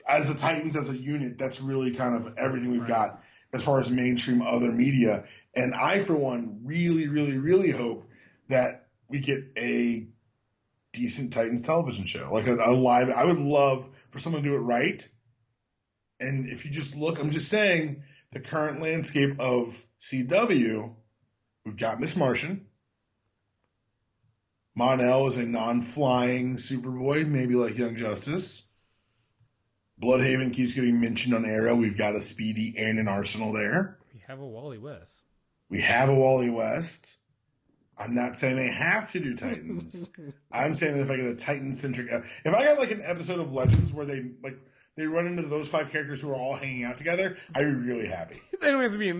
as the Titans as a unit, that's really kind of everything we've got as far as mainstream other media. And I, for one, really, really, really hope that we get a decent Titans television show, like a live. I would love for someone to do it right. And if you just look, I'm just saying the current landscape of CW, we've got Miss Martian. Mon-El is a non-flying Superboy, maybe like Young Justice. Bloodhaven keeps getting mentioned on Arrow. We've got a Speedy and an Arsenal there. We have a Wally West. I'm not saying they have to do Titans. I'm saying that if I get a Titan-centric... If I got like an episode of Legends where they run into those 5 characters who are all hanging out together, I'd be really happy. They don't have to be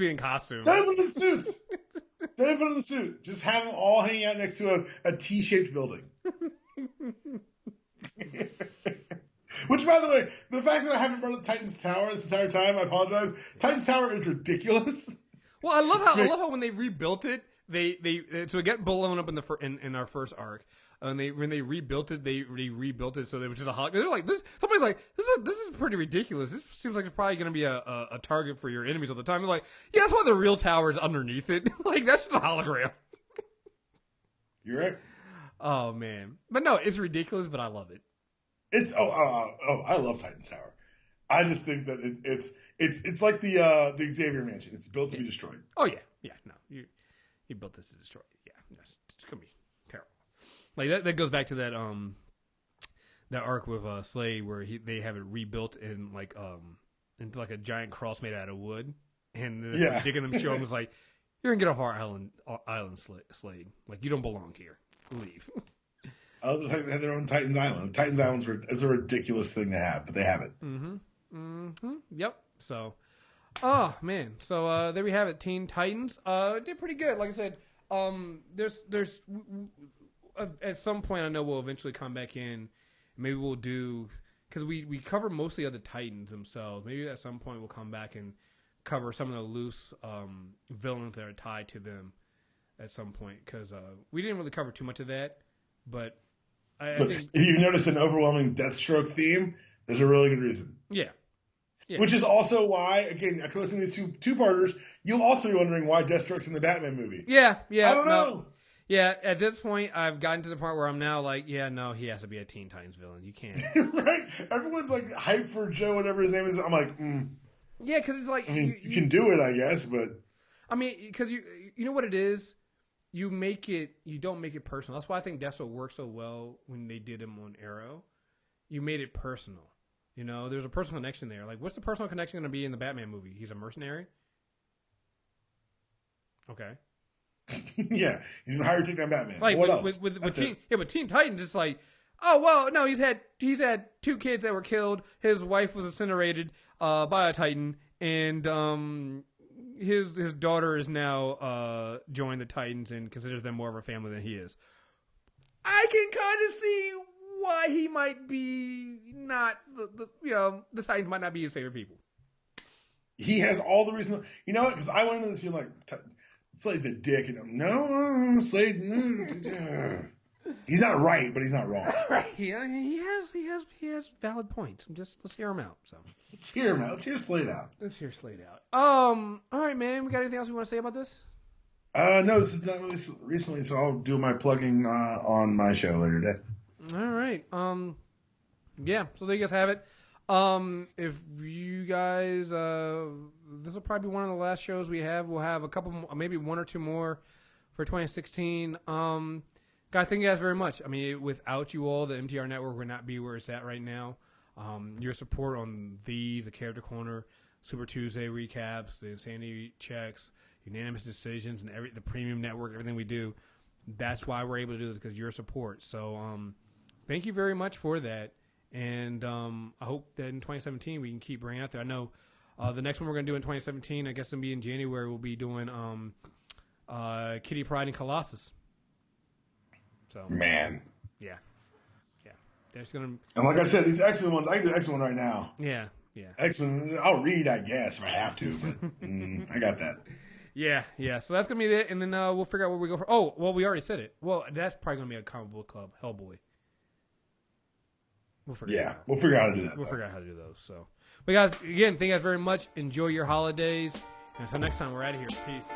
in costume. Don't put in suits. Don't put in the suit. Just have them all hanging out next to a T-shaped building. Which, by the way, the fact that I haven't brought up Titan's Tower this entire time, I apologize. Titan's Tower is ridiculous. Well, I love how when they rebuilt it, so it got blown up in our first arc. And when they rebuilt it, they rebuilt it so they were just a hologram. They're like this. Somebody's like, this is pretty ridiculous. This seems like it's probably going to be a target for your enemies all the time. They're like, yeah, that's why the real tower is underneath it. Like that's just a hologram. You're right. Oh man, but no, it's ridiculous, but I love it. I love Titan's Tower. I just think that it's like the Xavier Mansion. It's built to be destroyed. Oh yeah. No, you built this to destroy it. Yeah, it's gonna be terrible. Like that goes back to that arc with Slade where they have it rebuilt in into like a giant cross made out of wood, and then digging them show him was like, you're gonna get off our island, Slade. Like you don't belong here. Leave. I love the fact they had their own Titans Island. Titans Island is a ridiculous thing to have, but they have it. Mm-hmm. Yep. So, oh man. So there we have it. Teen Titans. Did pretty good. Like I said, there's at some point I know we'll eventually come back in. Maybe we'll do because we cover mostly of the Titans themselves. Maybe at some point we'll come back and cover some of the loose villains that are tied to them at some point because we didn't really cover too much of that. But I think if you notice an overwhelming Deathstroke theme, there's a really good reason. Yeah. Which is also why, again, after listening to these two-parters, you'll also be wondering why Deathstroke's in the Batman movie. Yeah. I don't know. Yeah, at this point, I've gotten to the part where I'm now like, yeah, no, he has to be a Teen Titans villain. You can't. Right? Everyone's like hyped for Joe, whatever his name is. I'm like, Yeah, because it's like... I mean, you can do it, I guess, but... I mean, because you know what it is? You don't make it personal. That's why I think Deathstroke worked so well when they did him on Arrow. You made it personal. You know, there's a personal connection there. Like, what's the personal connection going to be in the Batman movie? He's a mercenary? Okay. Yeah, he's been hired to take down Batman. Like, what else? With Teen Titans, it's like, oh, well, no, he's had 2 kids that were killed. His wife was incinerated by a Titan, and his daughter is now joined the Titans and considers them more of a family than he is. I can kind of see why he might be not the Titans might not be his favorite people. He has all the reason. You know what? Because I went into this feeling like Slade's a dick, and no, Slade. He's not right, but he's not wrong. Right? Yeah, he has valid points. Let's hear him out. So let's hear him out. Let's hear Slade out. All right, man. We got anything else we want to say about this? No, this is not released recently, so I'll do my plugging on my show later today. All right. Yeah. So there you guys have it. If you guys, this will probably be one of the last shows we have. We'll have a couple, maybe 1 or 2 more for 2016. Guys, thank you guys very much. I mean, without you all, the MTR Network would not be where it's at right now. Your support on the Character Corner, Super Tuesday recaps, the Insanity checks, unanimous decisions, and the premium network, everything we do. That's why we're able to do this, because your support. So, thank you very much for that. And I hope that in 2017 we can keep bringing out there. I know the next one we're going to do in 2017, I guess it'll be in January, we'll be doing Kitty Pryde and Colossus. So man, yeah. There's gonna and like I said, these X-Men ones, I can do X-Men right now. Yeah. X-Men, I'll read, I guess, if I have to, but I got that. Yeah. So that's gonna be it, and then we'll figure out where we go for. Oh, well, we already said it. Well, that's probably gonna be a comic book club, Hellboy. We'll figure out how to do that. We'll figure out how to do those. So, but guys, again, thank you guys very much. Enjoy your holidays, and until next time, we're out of here. Peace.